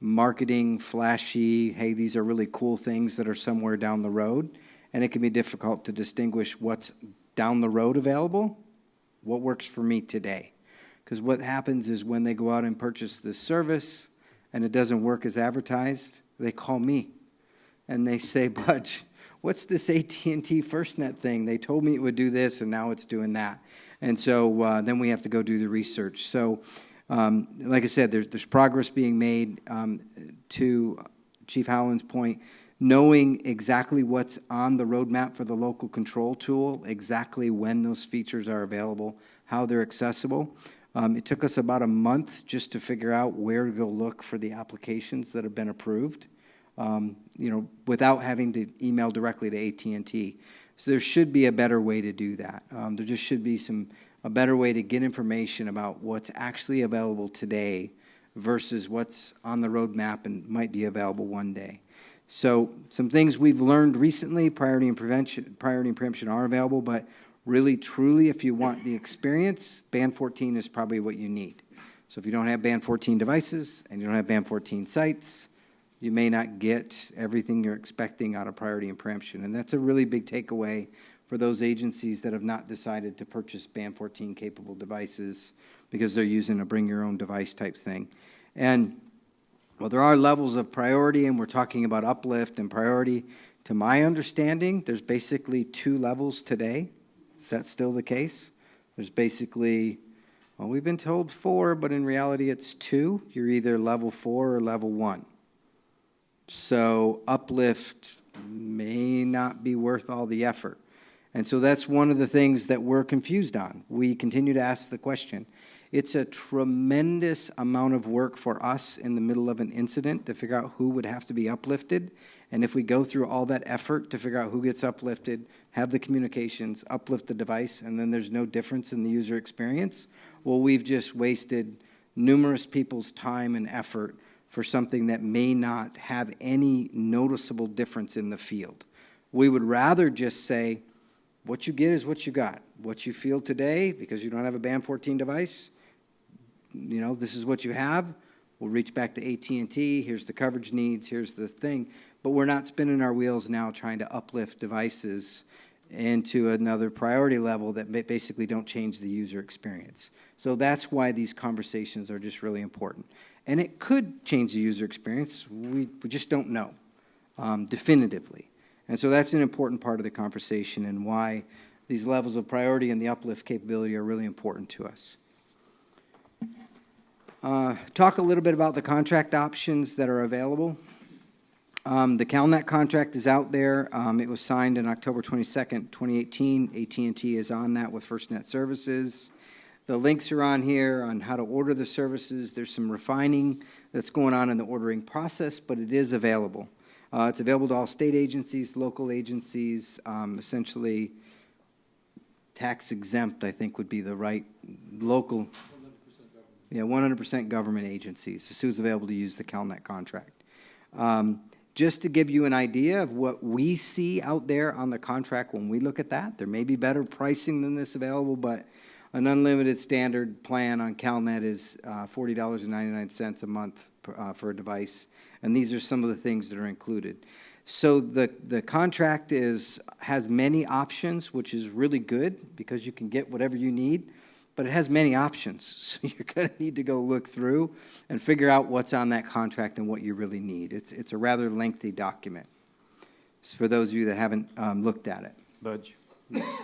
marketing, flashy, hey, these are really cool things that are somewhere down the road, and it can be difficult to distinguish what's down the road available, what works for me today. Because what happens is when they go out and purchase this service and it doesn't work as advertised, they call me and they say, Budge, what's this AT&T FirstNet thing? They told me it would do this and now it's doing that. And so then we have to go do the research. So like I said, there's progress being made. To Chief Howland's point, knowing exactly what's on the roadmap for the local control tool, exactly when those features are available, how they're accessible. It took us about a month just to figure out where to go look for the applications that have been approved, you know, without having to email directly to AT&T. So there should be a better way to do that. There just should be a better way to get information about what's actually available today versus what's on the roadmap and might be available one day. So some things we've learned recently, priority and preemption are available, but really, truly, if you want the experience, Band 14 is probably what you need. So if you don't have Band 14 devices and you don't have Band 14 sites, you may not get everything you're expecting out of priority and preemption. And that's a really big takeaway for those agencies that have not decided to purchase Band 14 capable devices because they're using a bring your own device type thing. And well, there are levels of priority, and we're talking about uplift and priority. To my understanding, there's basically 2 levels today. Is that still the case? There's basically, well, we've been told 4, but in reality it's 2. You're either level 4 or level 1. So uplift may not be worth all the effort. And so that's one of the things that we're confused on. We continue to ask the question. It's a tremendous amount of work for us in the middle of an incident to figure out who would have to be uplifted. And if we go through all that effort to figure out who gets uplifted, have the communications, uplift the device, and then there's no difference in the user experience, well, we've just wasted numerous people's time and effort for something that may not have any noticeable difference in the field. We would rather just say, what you get is what you got. What you feel today, because you don't have a Band 14 device, you know, this is what you have. We'll reach back to AT&T. Here's the coverage needs. Here's the thing. But we're not spinning our wheels now trying to uplift devices into another priority level that basically don't change the user experience. So that's why these conversations are just really important. And it could change the user experience. We just don't know definitively. And so that's an important part of the conversation and why these levels of priority and the uplift capability are really important to us. Talk a little bit about the contract options that are available. The CalNet contract is out there. It was signed on October 22nd, 2018. AT&T is on that with FirstNet Services. The links are on here on how to order the services. There's some refining that's going on in the ordering process, but it is available. It's available to all state agencies, local agencies, essentially tax exempt, I think would be the right local. 100% government agencies. So who's available to use the CalNet contract. Just to give you an idea of what we see out there on the contract when we look at that, there may be better pricing than this available, but an unlimited standard plan on CalNet is $40.99 a month for a device, and these are some of the things that are included. So the contract has many options, which is really good because you can get whatever you need, but it has many options. So you're going to need to go look through and figure out what's on that contract and what you really need. It's a rather lengthy document. It's for those of you that haven't looked at it. Budge,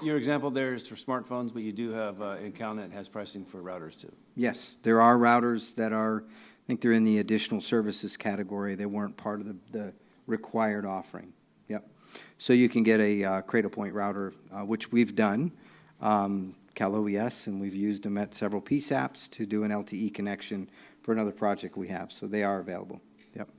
your example there is for smartphones, but you do have, and CalNet has pricing for routers too. Yes, there are routers that are, I think they're in the additional services category. They weren't part of the required offering. Yep. So you can get a Cradlepoint router, which we've done. CalOES, and we've used them at several PSAPs to do an LTE connection for another project we have, so they are available. Yep.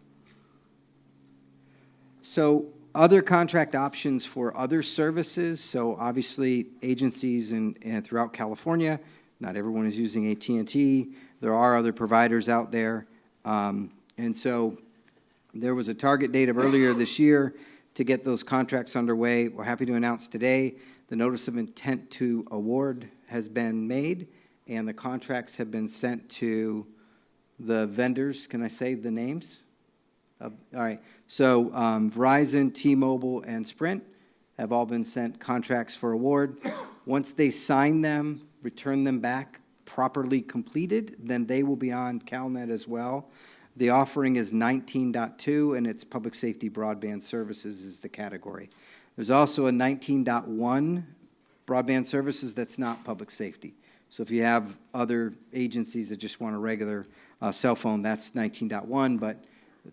So other contract options for other services, so obviously agencies and throughout California, not everyone is using AT&T. There are other providers out there, and so there was a target date of earlier this year to get those contracts underway. We're happy to announce today the notice of intent to award has been made, and the contracts have been sent to the vendors. Can I say the names? All right. So Verizon, T-Mobile, and Sprint have all been sent contracts for award. Once they sign them, return them back properly completed, then they will be on CalNet as well. The offering is 19.2, and it's public safety broadband services is the category. There's also a 19.1 broadband services that's not public safety. So if you have other agencies that just want a regular cell phone, that's 19.1, but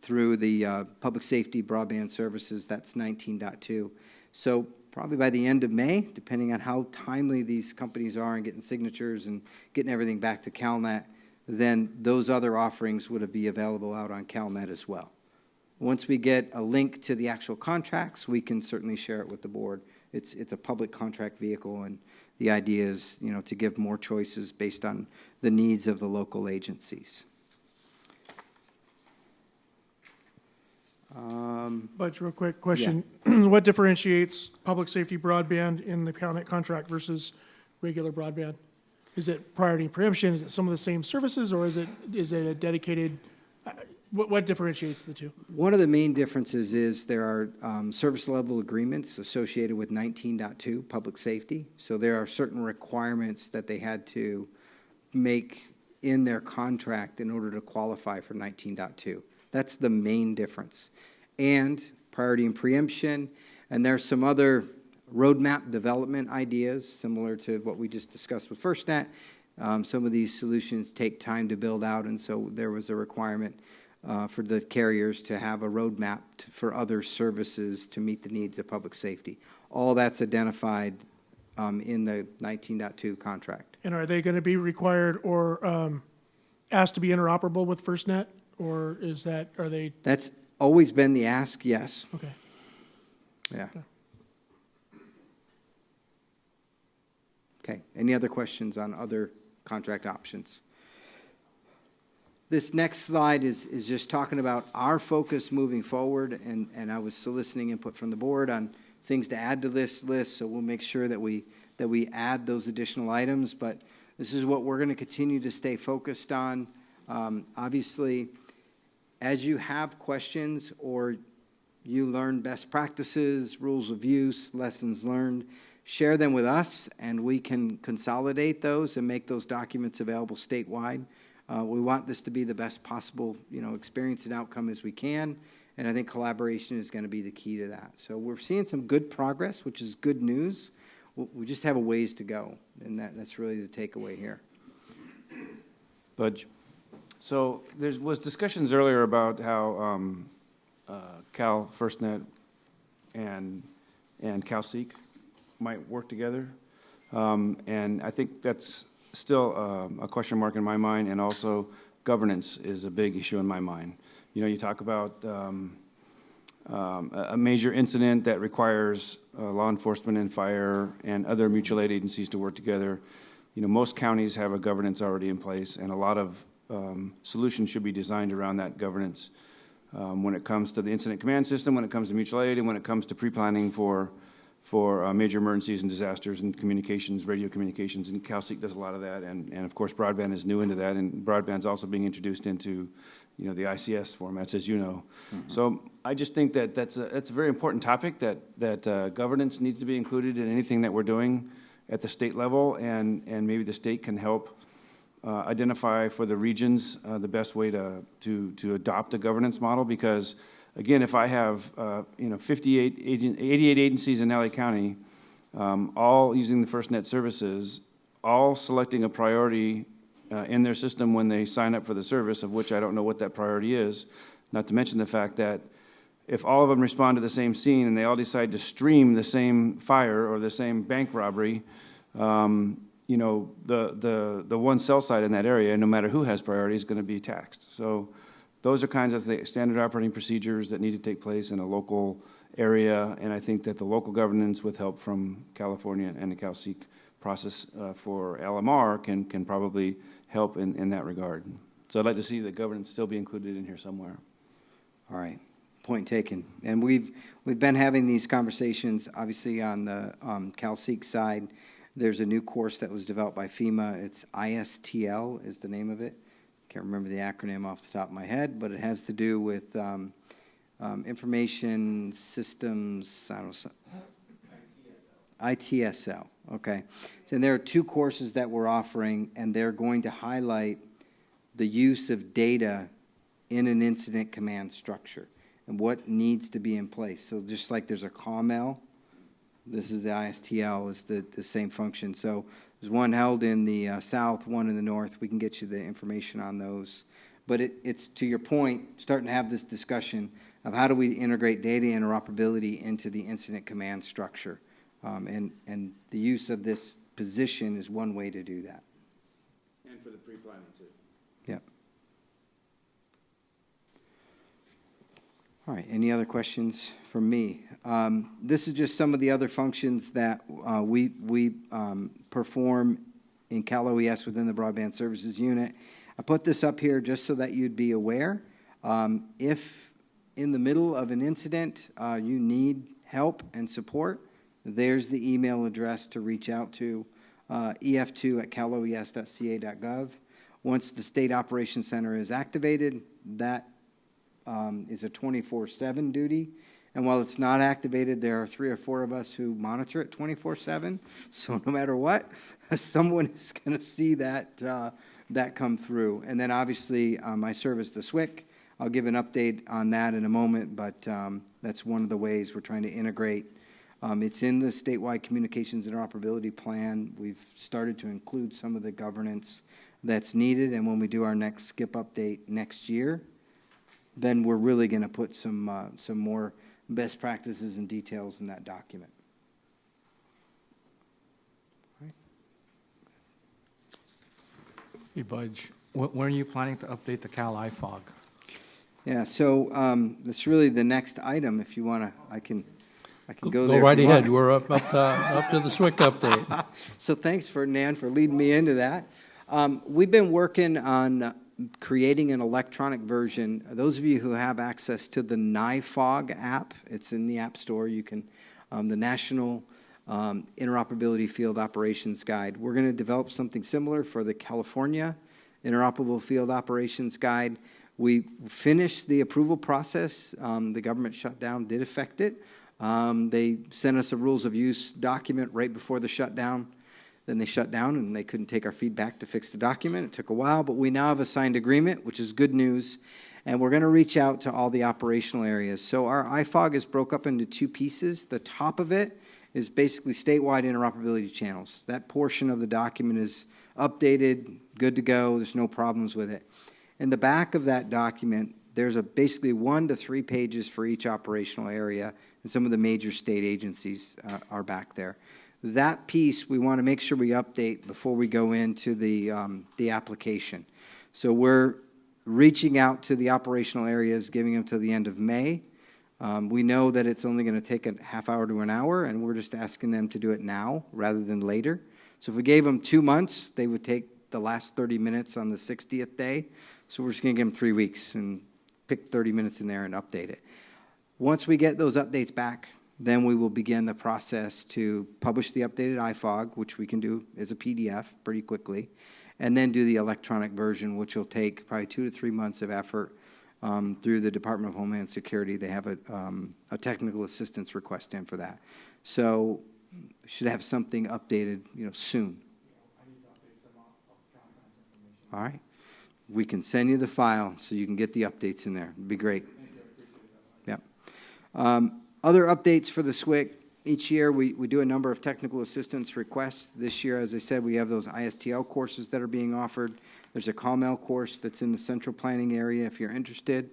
through the public safety broadband services, that's 19.2. So probably by the end of May, depending on how timely these companies are in getting signatures and getting everything back to CalNet, then those other offerings would be available out on CalNet as well. Once we get a link to the actual contracts, we can certainly share it with the board. It's a public contract vehicle, and the idea is, you know, to give more choices based on the needs of the local agencies. But real quick question, what differentiates public safety broadband in the CalNet contract versus regular broadband? Is it priority and preemption? Is it some of the same services, or is it a dedicated, What differentiates the two? One of the main differences is there are service level agreements associated with 19.2, public safety. So there are certain requirements that they had to make in their contract in order to qualify for 19.2. That's the main difference. And priority and preemption, and there's some other roadmap development ideas similar to what we just discussed with FirstNet. Some of these solutions take time to build out, and so there was a requirement for the carriers to have a roadmap for other services to meet the needs of public safety. All that's identified in the 19.2 contract. And are they going to be required or asked to be interoperable with FirstNet? Or is that, are they, That's always been the ask, yes. okay. Yeah. Okay, any other questions on other contract options? This next slide is just talking about our focus moving forward, and I was soliciting input from the board on things to add to this list, so we'll make sure that we add those additional items, but this is what we're going to continue to stay focused on. Obviously, as you have questions or you learn best practices, rules of use, lessons learned, share them with us, and we can consolidate those and make those documents available statewide. We want this to be the best possible, experience and outcome as we can, and I think collaboration is going to be the key to that. So we're seeing some good progress, which is good news. We just have a ways to go, and that's really the takeaway here. Budge. So there was discussions earlier about how FirstNet and CalSeek might work together. And I think that's still a question mark in my mind, and also governance is a big issue in my mind. You talk about a major incident that requires law enforcement and fire and other mutual aid agencies to work together. Most counties have a governance already in place, and a lot of solutions should be designed around that governance. When it comes to the incident command system, when it comes to mutual aid, and when it comes to pre-planning for major emergencies and disasters and communications, radio communications, and CalSeek does a lot of that, and of course broadband is new into that, and broadband's also being introduced into the ICS formats, as you know. Mm-hmm. So I just think that that's a very important topic, that governance needs to be included in anything that we're doing at the state level, and maybe the state can help identify for the regions the best way to adopt a governance model, because again, if I have 88 agencies in LA County, all using the FirstNet services, all selecting a priority in their system when they sign up for the service, of which I don't know what that priority is, not to mention the fact that if all of them respond to the same scene and they all decide to stream the same fire or the same bank robbery, the one cell site in that area, no matter who has priority, is going to be taxed. So those are kinds of standard operating procedures that need to take place in a local area, and I think that the local governance, with help from California and the CalSeek process for LMR, can probably help in that regard. So I'd like to see the governance still be included in here somewhere. All right, point taken. And we've been having these conversations, obviously, on the CalSeek side. There's a new course that was developed by FEMA. It's ISTL is the name of it. Can't remember the acronym off the top of my head, but it has to do with information systems, I don't know, ITSL, okay. And there are two courses that we're offering, and they're going to highlight the use of data in an incident command structure and what needs to be in place. So just like there's a COML, this is the ISTL, is the same function. So there's one held in the south, one in the north. We can get you the information on those. But it's, to your point, starting to have this discussion of how do we integrate data interoperability into the incident command structure. And the use of this position is one way to do that. And for the pre-planning, too. Yep. All right, any other questions from me? This is just some of the other functions that we perform in Cal OES within the Broadband Services Unit. I put this up here just so that you'd be aware. If in the middle of an incident you need help and support, there's the email address to reach out to, ef2@caloes.ca.gov. Once the State Operations Center is activated, that is a 24/7 duty. And while it's not activated, there are 3 or 4 of us who monitor it 24/7. So no matter what, someone is going to see that, that come through. And then obviously, I serve as the SWIC. I'll give an update on that in a moment, but that's one of the ways we're trying to integrate. It's in the statewide communications interoperability plan. We've started to include some of the governance that's needed, and when we do our next skip update next year, then we're really going to put some more best practices and details in that document. Hey, Budge, when are you planning to update the Cal iFog? Yeah, so that's really the next item. If you want to, I can go there. Go right if you ahead. want. We're up to the SWIC update. So thanks, Ferdinand, for leading me into that. We've been working on creating an electronic version. Those of you who have access to the NIFOG app, it's in the App Store. You can, the National Interoperability Field Operations Guide. We're going to develop something similar for the California Interoperable Field Operations Guide. We finished the approval process. The government shutdown did affect it. They sent us a rules of use document right before the shutdown. Then they shut down and they couldn't take our feedback to fix the document. It took a while, but we now have a signed agreement, which is good news. And we're going to reach out to all the operational areas. So our iFog is broke up into 2 pieces. The top of it is basically statewide interoperability channels. That portion of the document is updated, good to go. There's no problems with it. In the back of that document, there's basically 1 to 3 pages for each operational area, and some of the major state agencies are back there. That piece we want to make sure we update before we go into the application. So we're reaching out to the operational areas, giving them till the end of May. We know that it's only going to take a half hour to an hour, and we're just asking them to do it now rather than later. So if we gave them 2 months, they would take the last 30 minutes on the 60th day. So we're just going to give them 3 weeks and pick 30 minutes in there and update it. Once we get those updates back, then we will begin the process to publish the updated iFog, which we can do as a PDF pretty quickly, and then do the electronic version, which will take probably 2 to 3 months of effort through the Department of Homeland Security. They have a technical assistance request in for that. So we should have something updated, soon. All right. We can send you the file so you can get the updates in there. It'd be great. Yep. Other updates for the SWIC. Each year we do a number of technical assistance requests. This year, as I said, we have those ISTL courses that are being offered. There's a CalMel course that's in the central planning area if you're interested.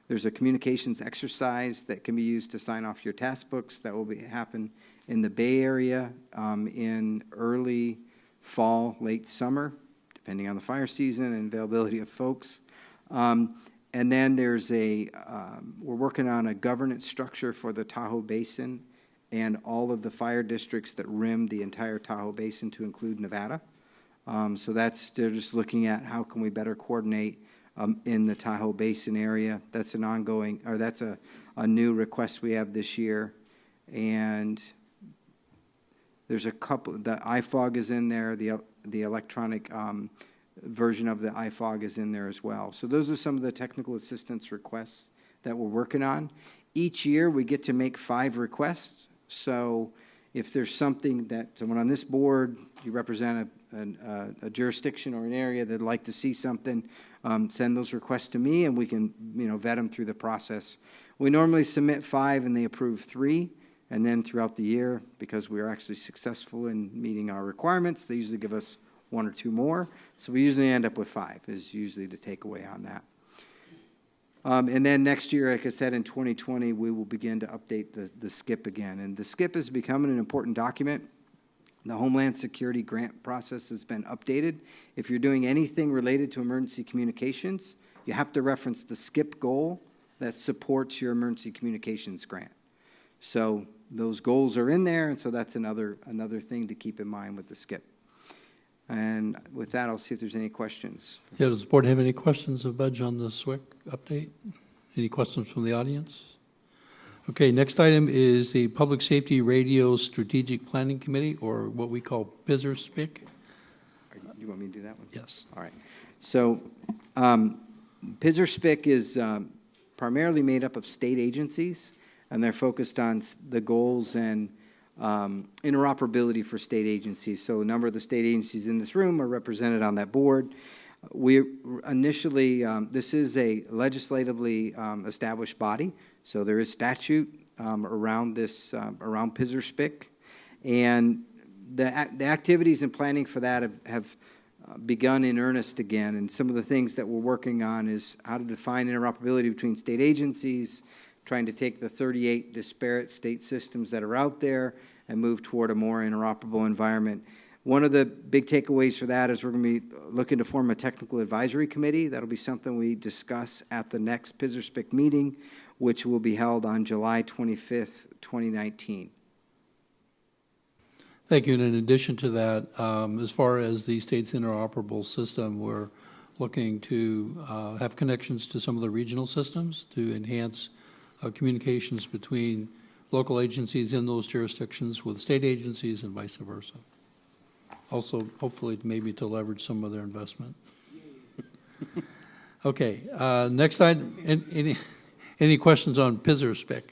There's a communications exercise that can be used to sign off your task books. That will happen in the Bay Area in early fall, late summer, depending on the fire season and availability of folks. And then there's we're working on a governance structure for the Tahoe Basin and all of the fire districts that rim the entire Tahoe Basin to include Nevada. So they're just looking at how can we better coordinate in the Tahoe Basin area. That's an ongoing, or that's a new request we have this year. And there's a couple, the iFog is in there, the electronic version of the iFog is in there as well. So those are some of the technical assistance requests that we're working on. Each year we get to make 5 requests. So if there's something that someone on this board, you represent a jurisdiction or an area that'd like to see something, send those requests to me and we can vet them through the process. We normally submit 5 and they approve 3. And then throughout the year, because we are actually successful in meeting our requirements, they usually give us 1 or 2 more. So we usually end up with 5 is usually the takeaway on that. And then next year, like I said, in 2020, we will begin to update the SCIP again. And the SCIP is becoming an important document. The Homeland Security grant process has been updated. If you're doing anything related to emergency communications, you have to reference the SCIP goal that supports your emergency communications grant. So those goals are in there, and so that's another thing to keep in mind with the SCIP. And with that, I'll see if there's any questions. Yeah, does the board have any questions of Budge on the SWIC update? Any questions from the audience? Okay, next item is the Public Safety Radio Strategic Planning Committee, or what we call PSRSPIC. You want me to do that one? Yes. All right. So PSRSPIC is primarily made up of state agencies, and they're focused on the goals and interoperability for state agencies. So a number of the state agencies in this room are represented on that board. We initially, this is a legislatively established body, so there is statute around this, around PSRSPIC, and the activities and planning for that have begun in earnest again. And some of the things that we're working on is how to define interoperability between state agencies, trying to take the 38 disparate state systems that are out there and move toward a more interoperable environment. One of the big takeaways for that is we're going to be looking to form a technical advisory committee. That'll be something we discuss at the next PSRSPIC meeting, which will be held on July 25th, 2019. Thank you. And in addition to that, as far as the state's interoperable system, we're looking to have connections to some of the regional systems to enhance communications between local agencies in those jurisdictions with state agencies and vice versa. Also, hopefully, maybe to leverage some of their investment. Okay, next item, any questions on PSRSPIC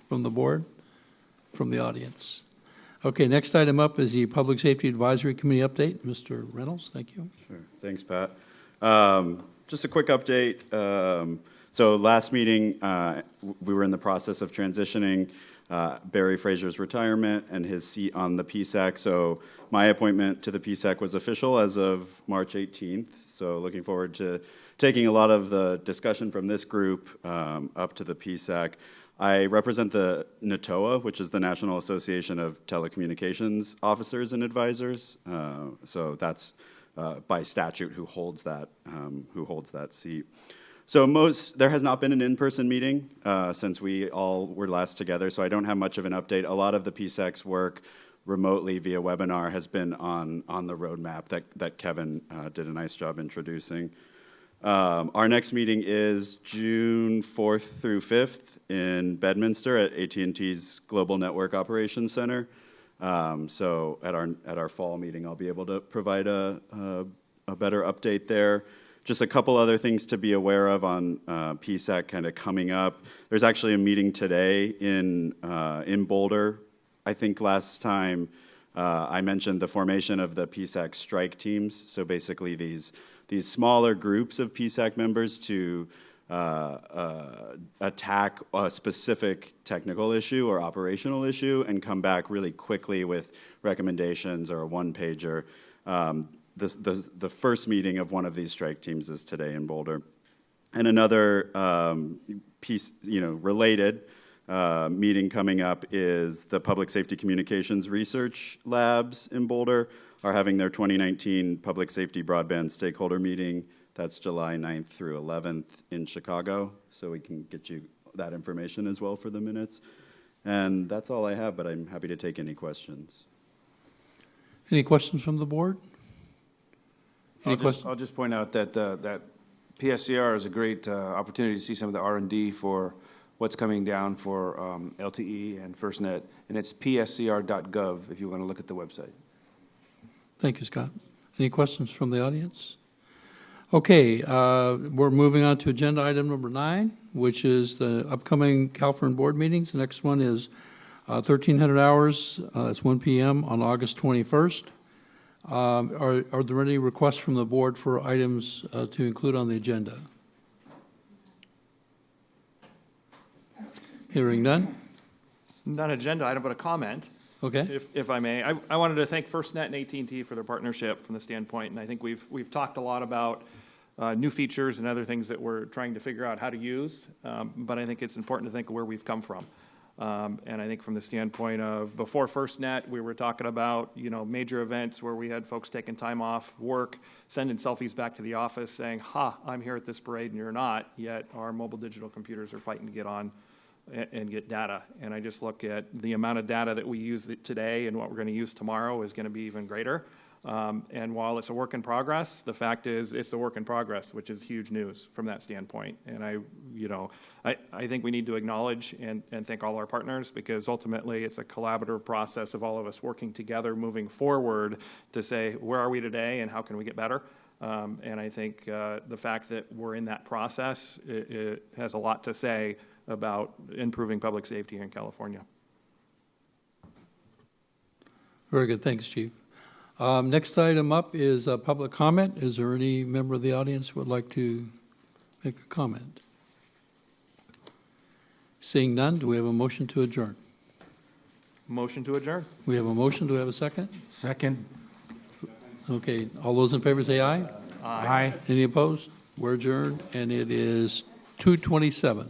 from the board, from the audience? Okay, next item up is the Public Safety Advisory Committee update. Mr. Reynolds, thank you. Sure. Thanks, Pat. Just a quick update. So last meeting, we were in the process of transitioning Barry Fraser's retirement and his seat on the PSAC. So my appointment to the PSAC was official as of March 18th. So looking forward to taking a lot of the discussion from this group up to the PSAC. I represent the NATOA, which is the National Association of Telecommunications Officers and Advisors. So that's by statute who holds that seat. So there has not been an in-person meeting since we all were last together, so I don't have much of an update. A lot of the PSAC's work remotely via webinar has been on the roadmap that Kevin did a nice job introducing. Our next meeting is June 4th through 5th in Bedminster at AT&T's Global Network Operations Center. So at our fall meeting, I'll be able to provide a better update there. Just a couple other things to be aware of on PSAC kind of coming up. There's actually a meeting today in Boulder. I think last time I mentioned the formation of the PSAC strike teams. So basically these smaller groups of PSAC members to attack a specific technical issue or operational issue and come back really quickly with recommendations or a one-pager. The first meeting of one of these strike teams is today in Boulder. And another related meeting coming up is the Public Safety Communications Research Labs in Boulder are having their 2019 Public Safety Broadband Stakeholder Meeting. That's July 9th through 11th in Chicago. So we can get you that information as well for the minutes. And that's all I have, but I'm happy to take any questions. Any questions from the board? I'll just point out that that PSCR is a great opportunity to see some of the R&D for what's coming down for LTE and FirstNet, and it's pscr.gov if you want to look at the website. Thank you, Scott. Any questions from the audience? Okay, we're moving on to agenda item number 9, which is the upcoming CalFRN board meetings. The next one is 1,300 hours. It's 1 p.m. on August 21st. Are there any requests from the board for items to include on the agenda? Hearing none? Not an agenda item, but a comment. Okay. If I may. I wanted to thank FirstNet and AT&T for their partnership from the standpoint, and I think we've talked a lot about new features and other things that we're trying to figure out how to use, but I think it's important to think of where we've come from. And I think from the standpoint of before FirstNet, we were talking about, major events where we had folks taking time off work, sending selfies back to the office saying, I'm here at this parade and you're not, yet our mobile digital computers are fighting to get on and get data. And I just look at the amount of data that we use today and what we're going to use tomorrow is going to be even greater. And while it's a work in progress, the fact is it's a work in progress, which is huge news from that standpoint. And I think we need to acknowledge and thank all our partners, because ultimately it's a collaborative process of all of us working together, moving forward to say, where are we today and how can we get better? And I think the fact that we're in that process, it has a lot to say about improving public safety here in California. Very good, thanks, Chief. Next item up is public comment. Is there any member of the audience who would like to make a comment? Seeing none, do we have a motion to adjourn? Motion to adjourn. We have a motion, do we have a second? Second. Okay, all those in favor say aye. Aye. Any opposed? We're adjourned, and it is 2:27.